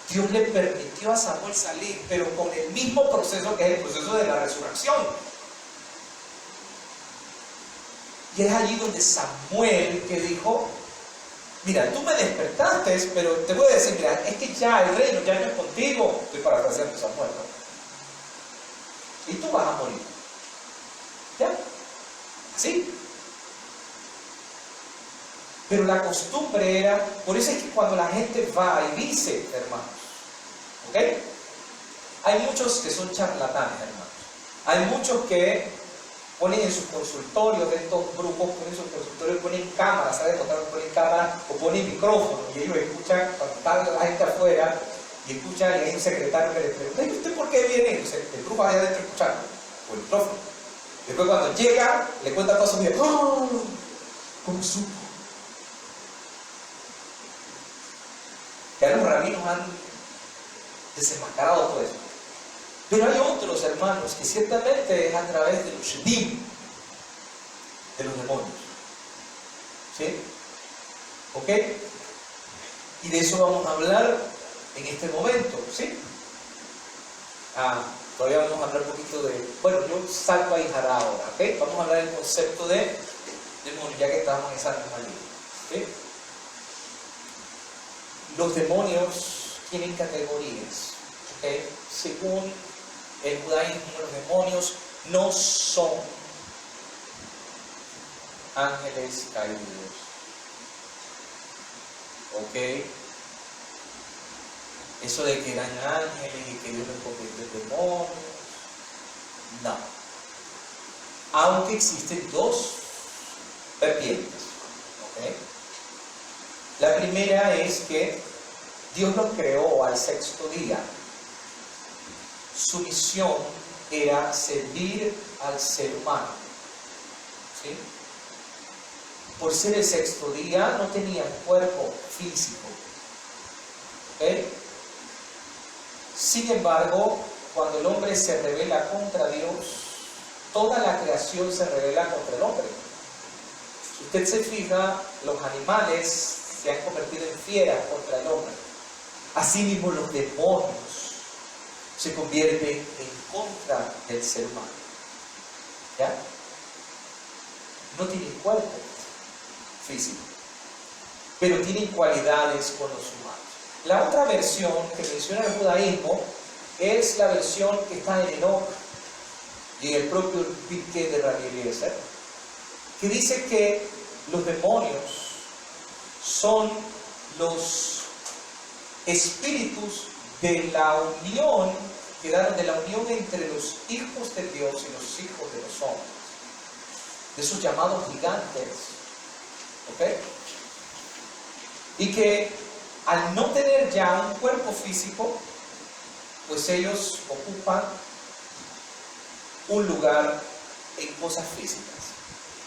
Dios le permitió a Samuel salir, pero con el mismo proceso que es el proceso de la resurrección. Y es allí donde Samuel que dijo, mira, tú me despertaste, pero te voy a decir, mira, es que ya el reino ya no es contigo. Estoy parafraseando a Samuel, ¿no? Y tú vas a morir. ¿Ya? ¿Sí? Pero la costumbre era, por eso es que cuando la gente va y dice, hermanos, ¿ok? Hay muchos que son charlatanes, hermanos. Hay muchos que ponen en sus consultorios, de estos grupos, ponen en sus consultorios, ponen cámaras, ¿sabes? Ponen cámaras o ponen micrófonos y ellos escuchan, cuando está la gente afuera, y escuchan, y hay un secretario que les pregunta, ¿y usted por qué viene? Entonces, el grupo allá adentro escuchando, o el micrófono. Después cuando llega, le cuenta toda su vida, ¡oh! ¿Cómo supo? Ya los rabinos han desenmascarado todo eso. Pero hay otros, hermanos, que ciertamente es a través de los shedim, de los demonios. ¿Sí? ¿Ok? Y de eso vamos a hablar en este momento, ¿sí? Todavía vamos a hablar un poquito de... Bueno, yo salgo a Ijara ahora, ¿ok? Vamos a hablar del concepto de demonio, ya que estamos en esa misma línea, ¿ok? Los demonios tienen categorías, ¿ok? Según el judaísmo, los demonios no son ángeles caídos, ¿ok? Eso de que eran ángeles y que Dios los convirtió en demonios, no. Aunque existen dos vertientes, ¿ok? La primera es que Dios los creó al sexto día. Su misión era servir al ser humano, ¿sí? Por ser el sexto día no tenían cuerpo físico, ¿ok? Sin embargo, cuando el hombre se rebela contra Dios, toda la creación se rebela contra el hombre. Si usted se fija, los animales se han convertido en fieras contra el hombre. Asimismo, los demonios se convierten en contra del ser humano. ¿Ya? No tienen cuerpo físico, pero tienen cualidades con los humanos. La otra versión que menciona el judaísmo es la versión que está en Enoch y en el propio Pirkei de Rabbi Eliezer, que dice que los demonios son los espíritus de la unión, quedaron de la unión entre los hijos de Dios y los hijos de los hombres, de esos llamados gigantes, ¿ok? Y que al no tener ya un cuerpo físico, pues ellos ocupan un lugar en cosas físicas.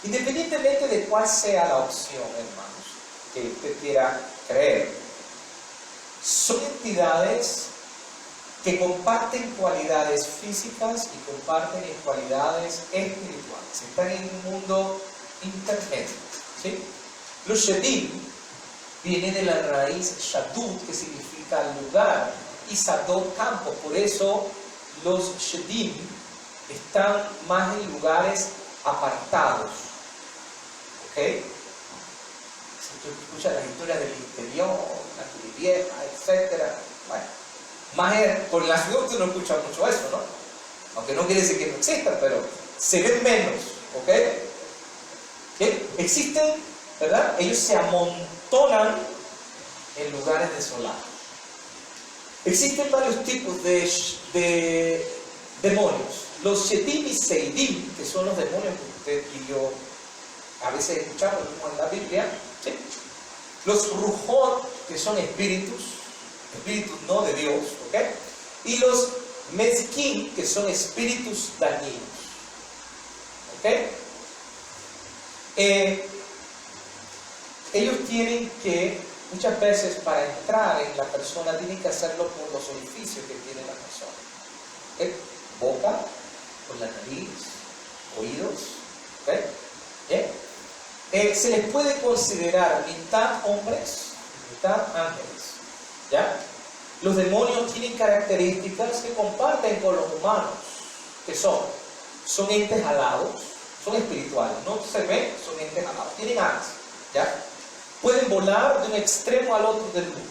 Independientemente de cuál sea la opción, hermanos, que usted quiera creer, son entidades que comparten cualidades físicas y comparten cualidades espirituales. Están en un mundo intermedio, ¿sí? Los shedim viene de la raíz shadut, que significa lugar, y sadot, campo. Por eso los shedim están más en lugares apartados, ¿ok? Si tú escuchas las historias del interior, la Turivieja, etc., bueno, más por la ciudad usted no escucha mucho eso, ¿no? Aunque no quiere decir que no existan, pero se ven menos, ¿ok? ¿Sí? Existen, ¿verdad? Ellos se amontonan en lugares desolados. Existen varios tipos de demonios. Los Shedim y Seidim, que son los demonios que usted y yo a veces escuchamos en la Biblia, ¿sí? Los Rujot, que son espíritus no de Dios, ¿ok? Y los Mezquín, que son espíritus dañinos, ¿ok? Ellos tienen que, muchas veces para entrar en la persona, tienen que hacerlo por los orificios que tiene la persona, ¿ok? Boca, por la nariz, oídos, ¿ok? Se les puede considerar mitad hombres, mitad ángeles, ¿ya? Los demonios tienen características que comparten con los humanos, que son entes alados, son espirituales, no se ven, son entes alados, tienen alas, ¿ya? Pueden volar de un extremo al otro del mundo,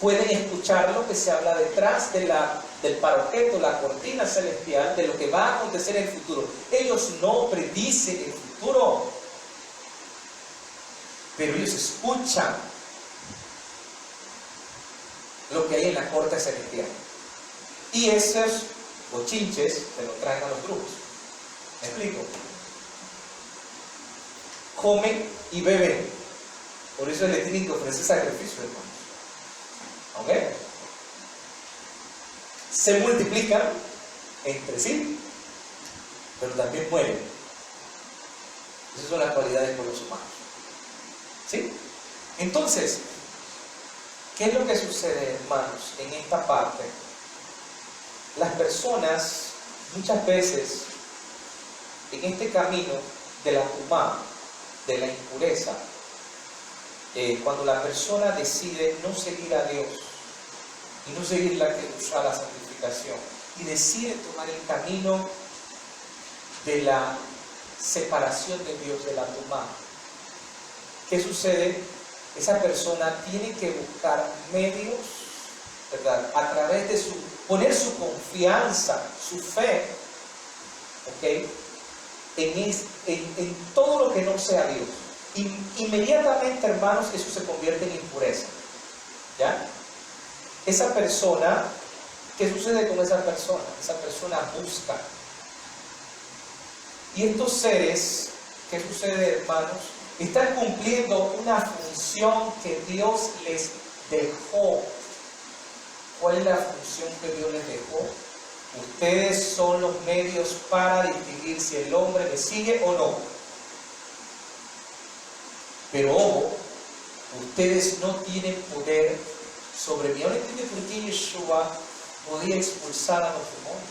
pueden escuchar lo que se habla detrás del paroqueto, la cortina celestial, de lo que va a acontecer en el futuro. Ellos no predicen el futuro, pero ellos escuchan lo que hay en la corte celestial. Y esos bochinches se lo traen a los brujos. ¿Me explico? Comen y beben. Por eso le tienen que ofrecer sacrificio, hermanos. ¿Ok? Se multiplican entre sí, pero también mueren. Esas son las cualidades con los humanos. ¿Sí? Entonces, ¿qué es lo que sucede, hermanos, en esta parte? Las personas, muchas veces, en este camino de la tumá, de la impureza, cuando la persona decide no seguir a Dios y no seguir la santificación y decide tomar el camino de la separación de Dios, de la tumá, ¿qué sucede? Esa persona tiene que buscar medios, ¿verdad? A través de poner su confianza, su fe, ¿ok? En todo lo que no sea Dios. Inmediatamente, hermanos, eso se convierte en impureza, ¿ya? Esa persona, ¿qué sucede con esa persona? Esa persona busca. Y estos seres, ¿qué sucede, hermanos? Están cumpliendo una función que Dios les dejó. ¿Cuál es la función que Dios les dejó? Ustedes son los medios para distinguir si el hombre le sigue o no. Pero ojo, ustedes no tienen poder sobre mí. Ahora entiende por qué Yeshua podía expulsar a los demonios.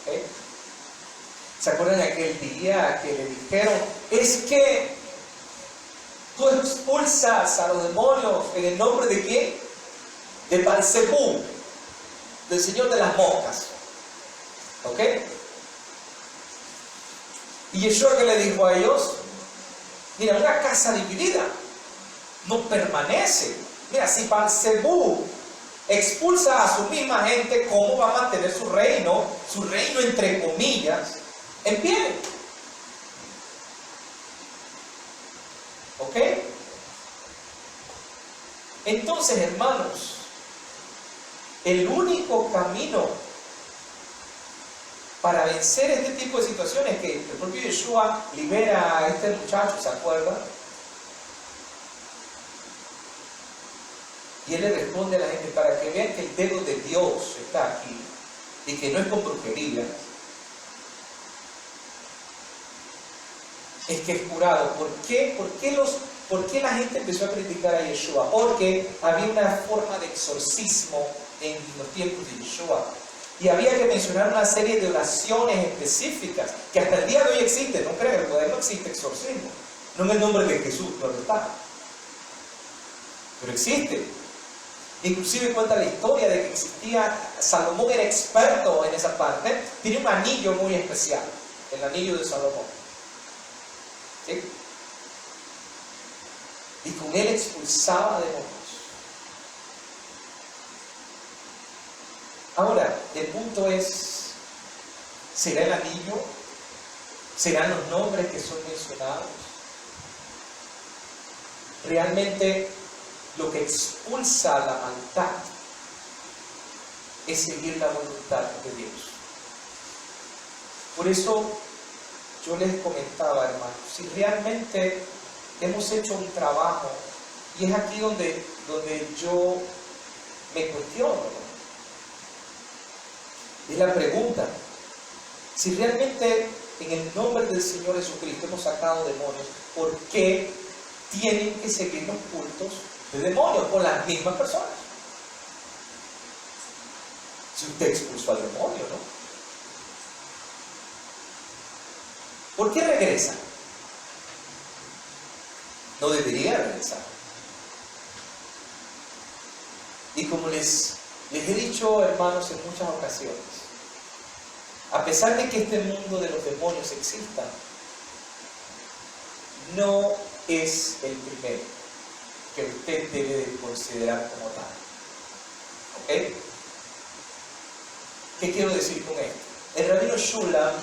¿Okay? ¿Se acuerdan de aquel día que le dijeron, es que tú expulsas a los demonios en el nombre de quién? De Balzebú, del señor de las moscas? ¿Ok? Y Yeshua, que le dijo a ellos, mira, una casa dividida no permanece. Mira, si Balzebú expulsa a su misma gente, ¿cómo va a mantener su reino entre comillas, en pie? ¿Ok? Entonces, hermanos, el único camino para vencer este tipo de situaciones que el propio Yeshua libera a este muchacho, ¿se acuerdan? Y él le responde a la gente para que vean que el dedo de Dios está aquí y que no es con brujería, es que es curado. ¿Por qué la gente empezó a criticar a Yeshua? Porque había una forma de exorcismo en los tiempos de Yeshua. Y había que mencionar una serie de oraciones específicas que hasta el día de hoy existen. No crean, en el poder no existe exorcismo. No en el nombre de Jesús, claro está. Pero existe. Inclusive cuenta la historia de que existía, Salomón era experto en esa parte, tiene un anillo muy especial, el anillo de Salomón. ¿Sí? Y con él expulsaba demonios. Ahora, el punto es, ¿será el anillo? ¿Serán los nombres que son mencionados? realmente lo que expulsa la maldad es seguir la voluntad de Dios. Por eso yo les comentaba, hermanos, si realmente hemos hecho un trabajo, y es aquí donde yo me cuestiono, ¿no? Es la pregunta, si realmente en el nombre del Señor Jesucristo hemos sacado demonios, ¿por qué tienen que seguir los cultos de demonios con las mismas personas? Si usted expulsó al demonio, ¿no? ¿Por qué regresa? No debería regresar. Y como les he dicho, hermanos, en muchas ocasiones, a pesar de que este mundo de los demonios exista, no es el primero que usted debe de considerar como tal. ¿Ok? ¿Qué quiero decir con esto? El rabino Shulam,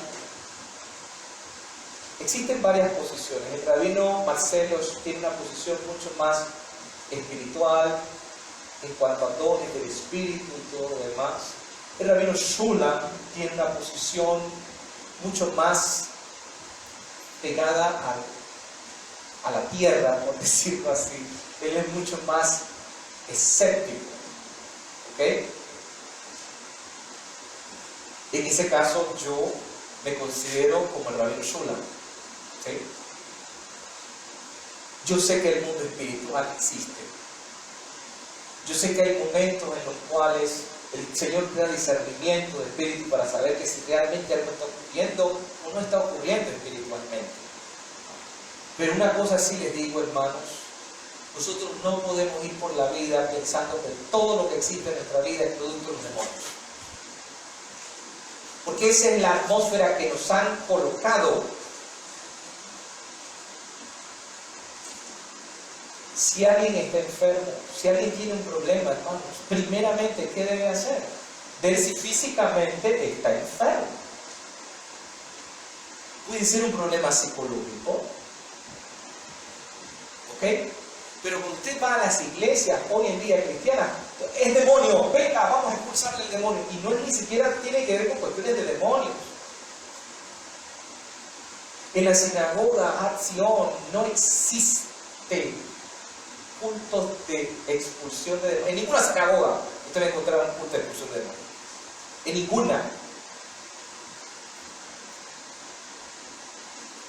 existen varias posiciones. El rabino Marcelos tiene una posición mucho más espiritual en cuanto a dones del espíritu y todo lo demás. El rabino Shulam tiene una posición mucho más pegada a la tierra, por decirlo así. Él es mucho más escéptico. ¿Ok? En ese caso yo me considero como el rabino Shulam. ¿Sí? Yo sé que el mundo espiritual existe. Yo sé que hay momentos en los cuales el Señor te da discernimiento de espíritu para saber que si realmente algo está ocurriendo o no está ocurriendo espiritualmente. Pero una cosa sí les digo, hermanos, nosotros no podemos ir por la vida pensando que todo lo que existe en nuestra vida es producto de los demonios. Porque esa es la atmósfera que nos han colocado. Si alguien está enfermo, si alguien tiene un problema, hermanos, primeramente, ¿qué debe hacer? Ver si físicamente está enfermo. Puede ser un problema psicológico, ¿ok? Pero cuando usted va a las iglesias hoy en día cristianas, es demonio, venga, vamos a expulsarle el demonio. Y no ni siquiera tiene que ver con cuestiones de demonios. En la sinagoga Acción no existe puntos de expulsión de demonios. En ninguna sinagoga usted va a encontrar un punto de expulsión de demonios. En ninguna.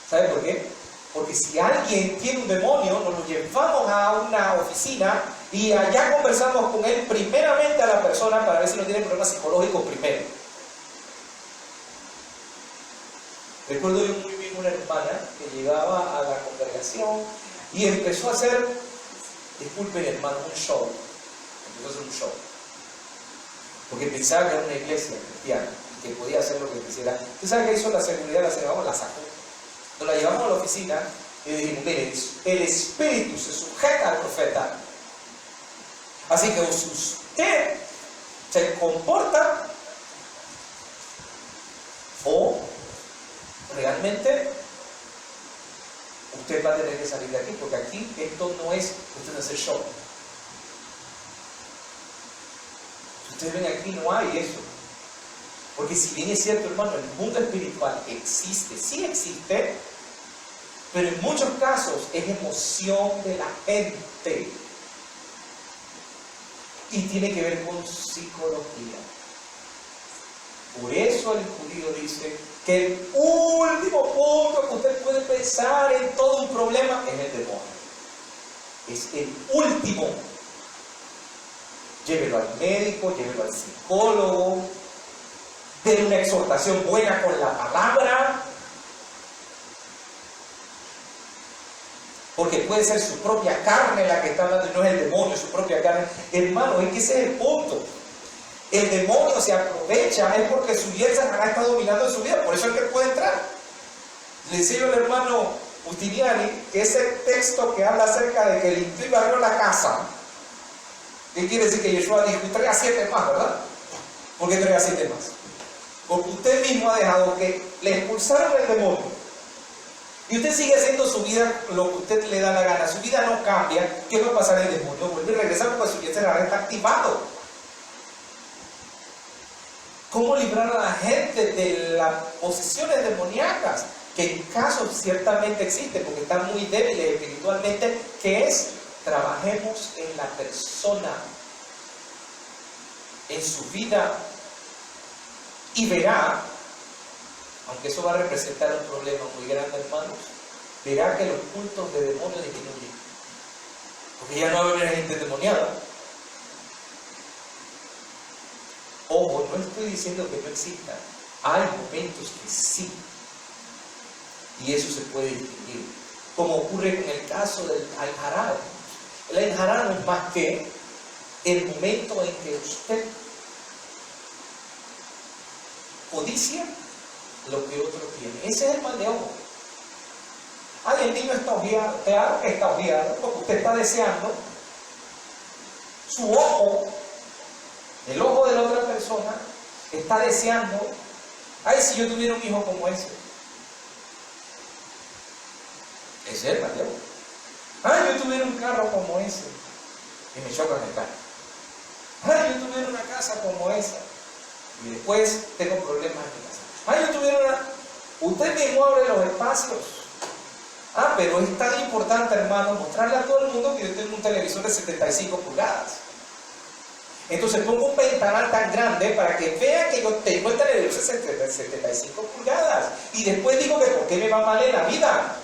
¿Sabe por qué? Porque si alguien tiene un demonio, nos lo llevamos a una oficina y allá conversamos con él primeramente a la persona para ver si no tiene problemas psicológicos primero. Recuerdo yo muy bien una hermana que llegaba a la congregación y empezó a hacer, disculpen hermano, un show. Empezó a hacer un show. Porque pensaba que era una iglesia cristiana y que podía hacer lo que quisiera. ¿Usted sabe qué hizo la seguridad? La sacó. Nos la llevamos a la oficina y le dijimos, miren, el espíritu se sujeta al profeta. Así que usted se comporta o realmente usted va a tener que salir de aquí, porque aquí esto no es usted hacer show. Si ustedes ven aquí no hay eso. Porque si bien es cierto, hermano, el mundo espiritual existe, sí existe, pero en muchos casos es emoción de la gente. Y tiene que ver con psicología. Por eso el judío dice que el último punto que usted puede pensar en todo un problema es el demonio. Es el último. Llévelo al médico, llévelo al psicólogo, denle una exhortación buena con la palabra. Porque puede ser su propia carne la que está hablando y no es el demonio, su propia carne. Hermano, es que ese es el punto. El demonio se aprovecha, es porque su vida Satanás está dominando en su vida, por eso es que él puede entrar. Le decía yo al hermano Justiniani que ese texto que habla acerca de que limpió y barrió la casa, ¿qué quiere decir? Que Yeshua dijo, y traiga 7 más, ¿verdad? ¿Por qué traiga 7 más? Porque usted mismo ha dejado que le expulsaron el demonio. y usted sigue haciendo su vida lo que usted le da la gana, su vida no cambia, ¿qué va a pasar? El demonio vuelve a regresar porque su vida está activado. ¿Cómo librar a la gente de las posesiones demoníacas? Que en casos ciertamente existen, porque están muy débiles espiritualmente, que es, trabajemos en la persona, en su vida, y verá, aunque eso va a representar un problema muy grande, hermanos, verá que los cultos de demonios disminuyen, porque ya no va a haber gente endemoniada. Ojo, no estoy diciendo que no exista, hay momentos que sí, y eso se puede distinguir, como ocurre con el caso del Al-Haraj. El Al-Haraj no es más que el momento en que usted codicia lo que otro tiene. Ese es el mal de ojo. Ay, el niño está ojeado, claro que está ojeado, porque usted está deseando su ojo, el ojo de la otra persona, está deseando, ay, si yo tuviera un hijo como ese. Ese es el mal de ojo. Ay, yo tuviera un carro como ese, y me chocan el carro. Ay, yo tuviera una casa como esa, y después tengo problemas en mi casa. Ay, yo tuviera una... Usted mismo abre los espacios. Pero es tan importante, hermano, mostrarle a todo el mundo que yo tengo un televisor de 75 pulgadas. Entonces pongo un ventanal tan grande para que vean que yo tengo el televisor de 75 pulgadas. Y después digo que ¿por qué me va mal en la vida?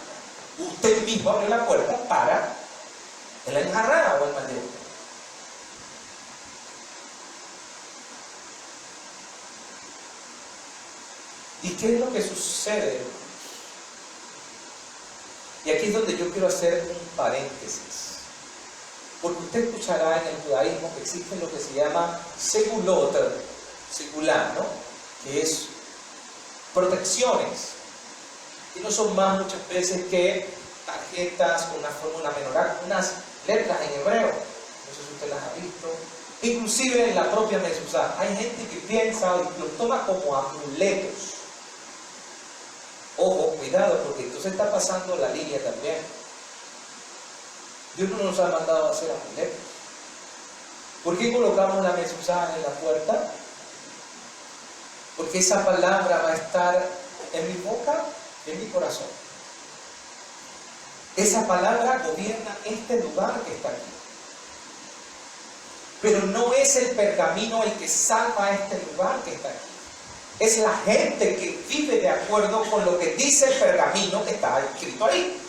Usted mismo abre la puerta para el Al-Haraj o el mal de ojo. ¿Y qué es lo que sucede? Y aquí es donde yo quiero hacer un paréntesis. Porque usted escuchará en el judaísmo que existe lo que se llama segulot, segulá, ¿no? Que es protecciones. Y no son más muchas veces que tarjetas con una fórmula menorá, unas letras en hebreo. No sé si usted las ha visto. Inclusive en la propia mezuzá. Hay gente que piensa y los toma como amuletos. Ojo, cuidado, porque entonces está pasando la línea también. Dios no nos ha mandado a hacer amuletos. ¿Por qué colocamos la mezuzá en la puerta? Porque esa palabra va a estar en mi boca, en mi corazón. Esa palabra gobierna este lugar que está aquí. Pero no es el pergamino el que salva este lugar que está aquí. Es la gente que vive de acuerdo con lo que dice el pergamino que está escrito ahí.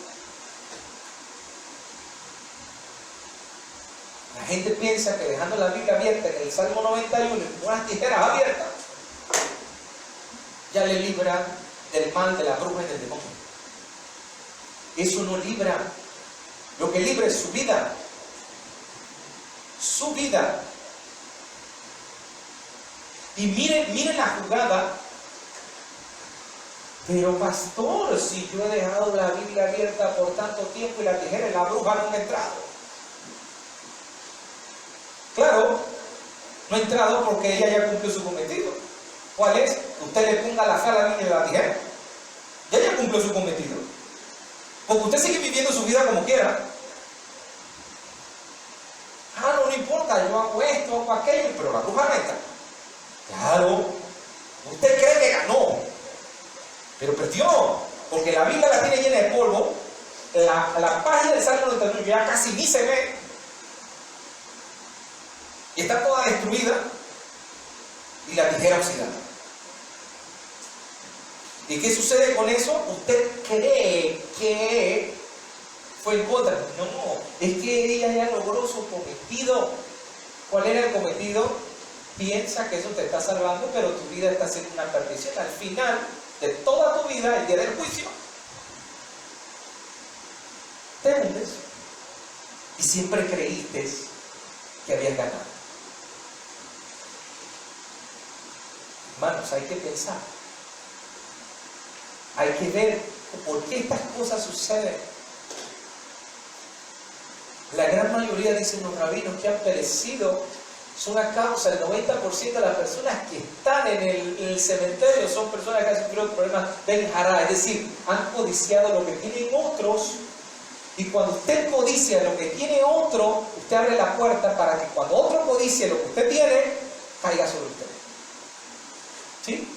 La gente piensa que dejando la Biblia abierta en el Salmo 91 y unas tijeras abiertas, ya le libra del mal, de la bruja y del demonio. Eso no libra. Lo que libra es su vida. Su vida. Y miren la jugada. Pero pastor, si yo he dejado la Biblia abierta por tanto tiempo y la tijera y la bruja no ha entrado. Claro, no ha entrado porque ella ya cumplió su cometido. ¿Cuál es? Usted le ponga la fe a la Biblia y la tijera. Ya ella cumplió su cometido. Porque usted sigue viviendo su vida como quiera. No importa, yo hago esto, hago aquello, pero la bruja no entra. Claro, usted cree que ganó, pero perdió, porque la Biblia la tiene llena de polvo, la página del Salmo 91 ya casi ni se ve, y está toda destruida, y la tijera oxidada. ¿Y qué sucede con eso? Usted cree que fue en contra. No, es que ella ya logró su cometido. ¿Cuál era el cometido? Piensa que eso te está salvando, pero tu vida está haciendo una perdición. Al final de toda tu vida, el día del juicio, te hundes. Y siempre creíste que habías ganado. Hermanos, hay que pensar. Hay que ver por qué estas cosas suceden. La gran mayoría, dicen los rabinos, que han perecido son a causa, el 90% de las personas que están en el cementerio son personas que han sufrido problemas del hará, es decir, han codiciado lo que tienen otros, y cuando usted codicia lo que tiene otro, usted abre la puerta para que cuando otro codicie lo que usted tiene, caiga sobre usted. ¿Sí?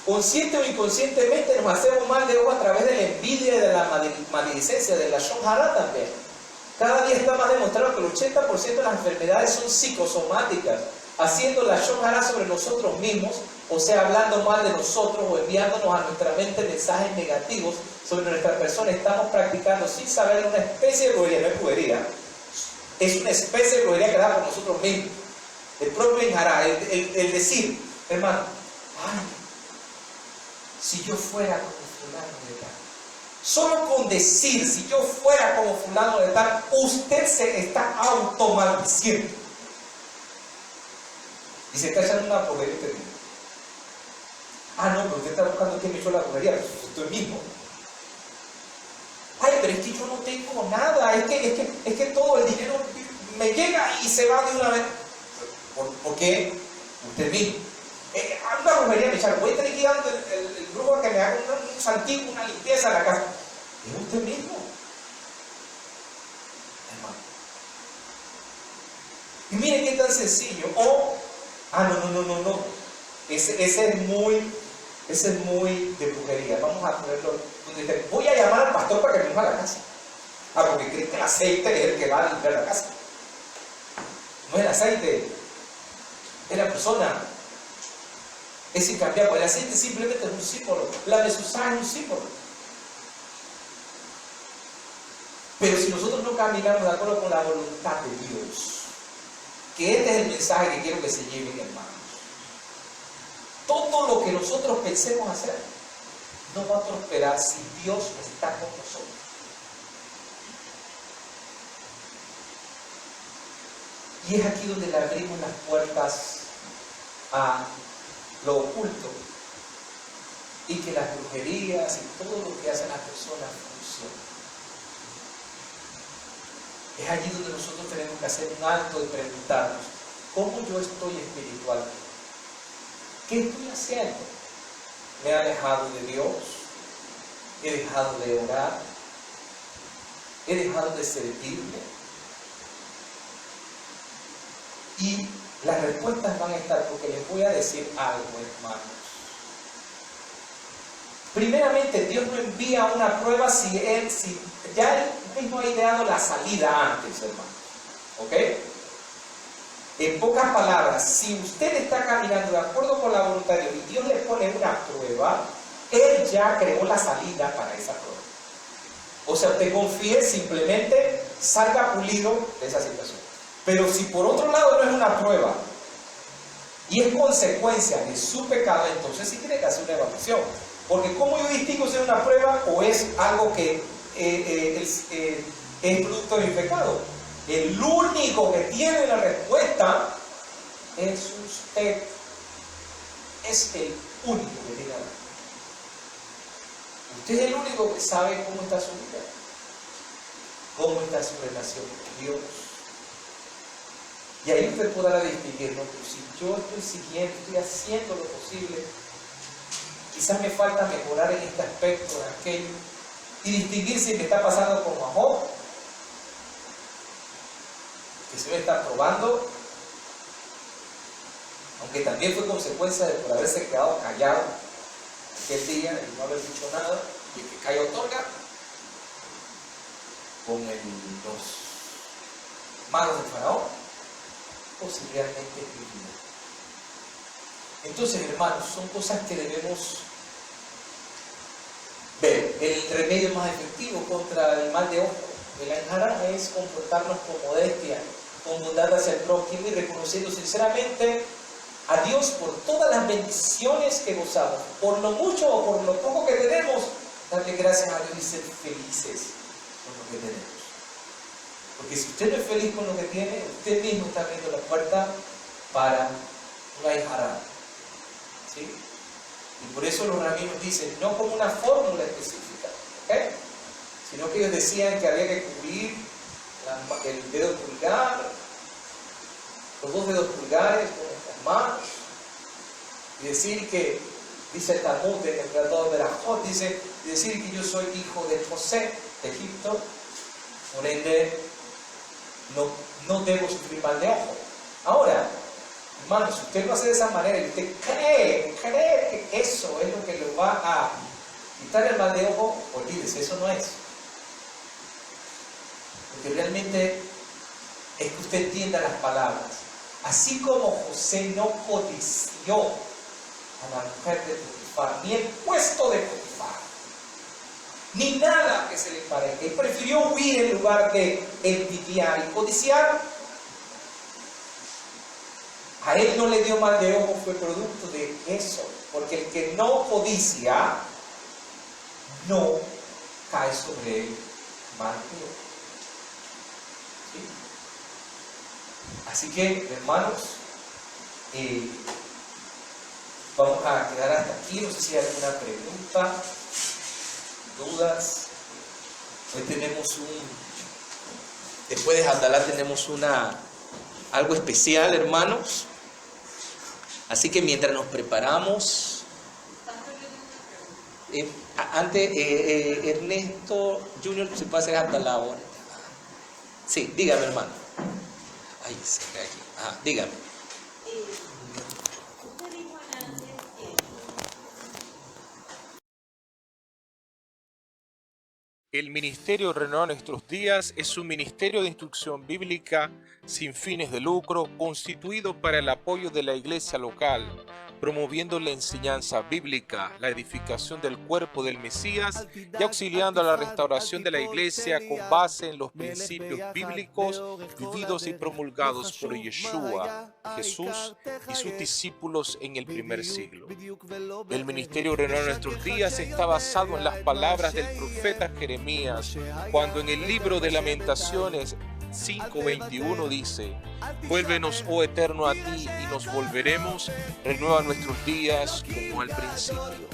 Consciente o inconscientemente nos hacemos mal de ojo a través de la envidia y de la maledicencia, de la Lashon Hara también. Cada día está más demostrado que el 80% de las enfermedades son psicosomáticas, haciendo la Lashon Hara sobre nosotros mismos, o sea, hablando mal de nosotros o enviándonos a nuestra mente mensajes negativos sobre nuestra persona. Estamos practicando sin saber una especie de brujería, no es brujería, es una especie de brujería que da por nosotros mismos. El propio Inhará, el decir, hermano, ay, si yo fuera como fulano de tal. Solo con decir, si yo fuera como fulano de tal, usted se está automaldiciendo. Y se está echando una porquería usted mismo. Ah, no, pero usted está buscando quién me echó la porquería, pues usted mismo. Ay, pero es que yo no tengo nada, es que todo el dinero me llega y se va de una vez. ¿Por qué? Usted mismo. Una brujería me echaron, voy a tener que ir dando el brujo a que me haga un santigo, una limpieza en la casa. Es usted mismo, hermano. Y miren qué tan sencillo. O, no. Ese es muy de brujería. Vamos a ponerlo donde dice, voy a llamar al pastor para que me unja la casa. Porque cree que el aceite es el que va a limpiar la casa. No es el aceite, es la persona. Es incambiable. El aceite simplemente es un símbolo. La mezuzá es un símbolo. Pero si nosotros no caminamos de acuerdo con la voluntad de Dios, que este es el mensaje que quiero que se lleven, hermanos, todo lo que nosotros pensemos hacer no va a prosperar si Dios está con nosotros. Y es aquí donde le abrimos las puertas a lo oculto, y que las brujerías y todo lo que hacen las personas funciona. Es allí donde nosotros tenemos que hacer un alto y preguntarnos, ¿cómo yo estoy espiritualmente? ¿Qué estoy haciendo? ¿Me he alejado de Dios? ¿He dejado de orar? ¿He dejado de servirle? Y las respuestas van a estar, porque les voy a decir algo, hermanos. Primeramente, Dios no envía una prueba si ya Él mismo ha ideado la salida antes, hermanos. ¿Ok? En pocas palabras, si usted está caminando de acuerdo con la voluntad de Dios y Dios le pone una prueba, Él ya creó la salida para esa prueba. O sea, usted confíe, simplemente salga pulido de esa situación. Pero si por otro lado no es una prueba y es consecuencia de su pecado, entonces sí tiene que hacer una evaluación. Porque ¿cómo yo distingo si es una prueba o es algo que es producto de mi pecado? El único que tiene la respuesta es usted. Es el único que tiene la respuesta. Usted es el único que sabe cómo está su vida, cómo está su relación con Dios. Y ahí usted podrá distinguir, ¿no? Pero si yo estoy siguiendo, estoy haciendo lo posible, quizás me falta mejorar en este aspecto, en aquello, y distinguir si me está pasando como a Job, que se me está probando, aunque también fue consecuencia de por haberse quedado callado aquel día y no haber dicho nada, y el que calla otorga, con los magos del faraón, o si realmente es mi vida. Entonces, hermanos, son cosas que debemos ver. El remedio más efectivo contra el mal de ojo, el Inhará, es comportarnos con modestia, con bondad hacia el prójimo y reconociendo sinceramente a Dios por todas las bendiciones que gozamos, por lo mucho o por lo poco que tenemos, darle gracias a Dios y ser felices con lo que tenemos. Porque si usted no es feliz con lo que tiene, usted mismo está abriendo la puerta para una Inhará. ¿Sí? Y por eso los rabinos dicen, no como una fórmula específica, ¿okay? Sino que ellos decían que había que cubrir el dedo pulgar los 2 dedos pulgares con nuestras manos y decir que, dice el Talmud, el Tratado de Berajot, dice, decir que yo soy hijo de José de Egipto, por ende no debo sufrir mal de ojo. Ahora, hermano, si usted lo hace de esa manera y usted cree que eso es lo que le va a quitar el mal de ojo, olvídese, eso no es. Porque realmente es que usted entienda las palabras. Así como José no codició a la mujer de Potifar, ni el puesto de Potifar, ni nada que se le parezca, y prefirió huir en lugar de envidiar y codiciar, a él no le dio mal de ojo, fue producto de eso, porque el que no codicia, no cae sobre él mal de ojo. ¿Sí? Así que, hermanos, vamos a quedar hasta aquí. No sé si hay alguna pregunta, dudas. Hoy tenemos después de Havdalah tenemos algo especial, hermanos. Así que mientras nos preparamos, antes Ernesto Junior se puede hacer Havdalah ahora. Sí, dígame, hermano. Ay, se cae aquí. Dígame. Usted dijo antes que el Ministerio Renovar Nuestros Días es un ministerio de instrucción bíblica sin fines de lucro constituido para el apoyo de la iglesia local, promoviendo la enseñanza bíblica, la edificación del cuerpo del Mesías y auxiliando a la restauración de la iglesia con base en los principios bíblicos vividos y promulgados por Yeshua, Jesús y sus discípulos en el primer siglo. El Ministerio Renovar Nuestros Días está basado en las palabras del profeta Jeremías, cuando en el libro de Lamentaciones 5:21 dice: vuélvenos, oh Eterno, a ti y nos volveremos, renueva nuestros días como al principio.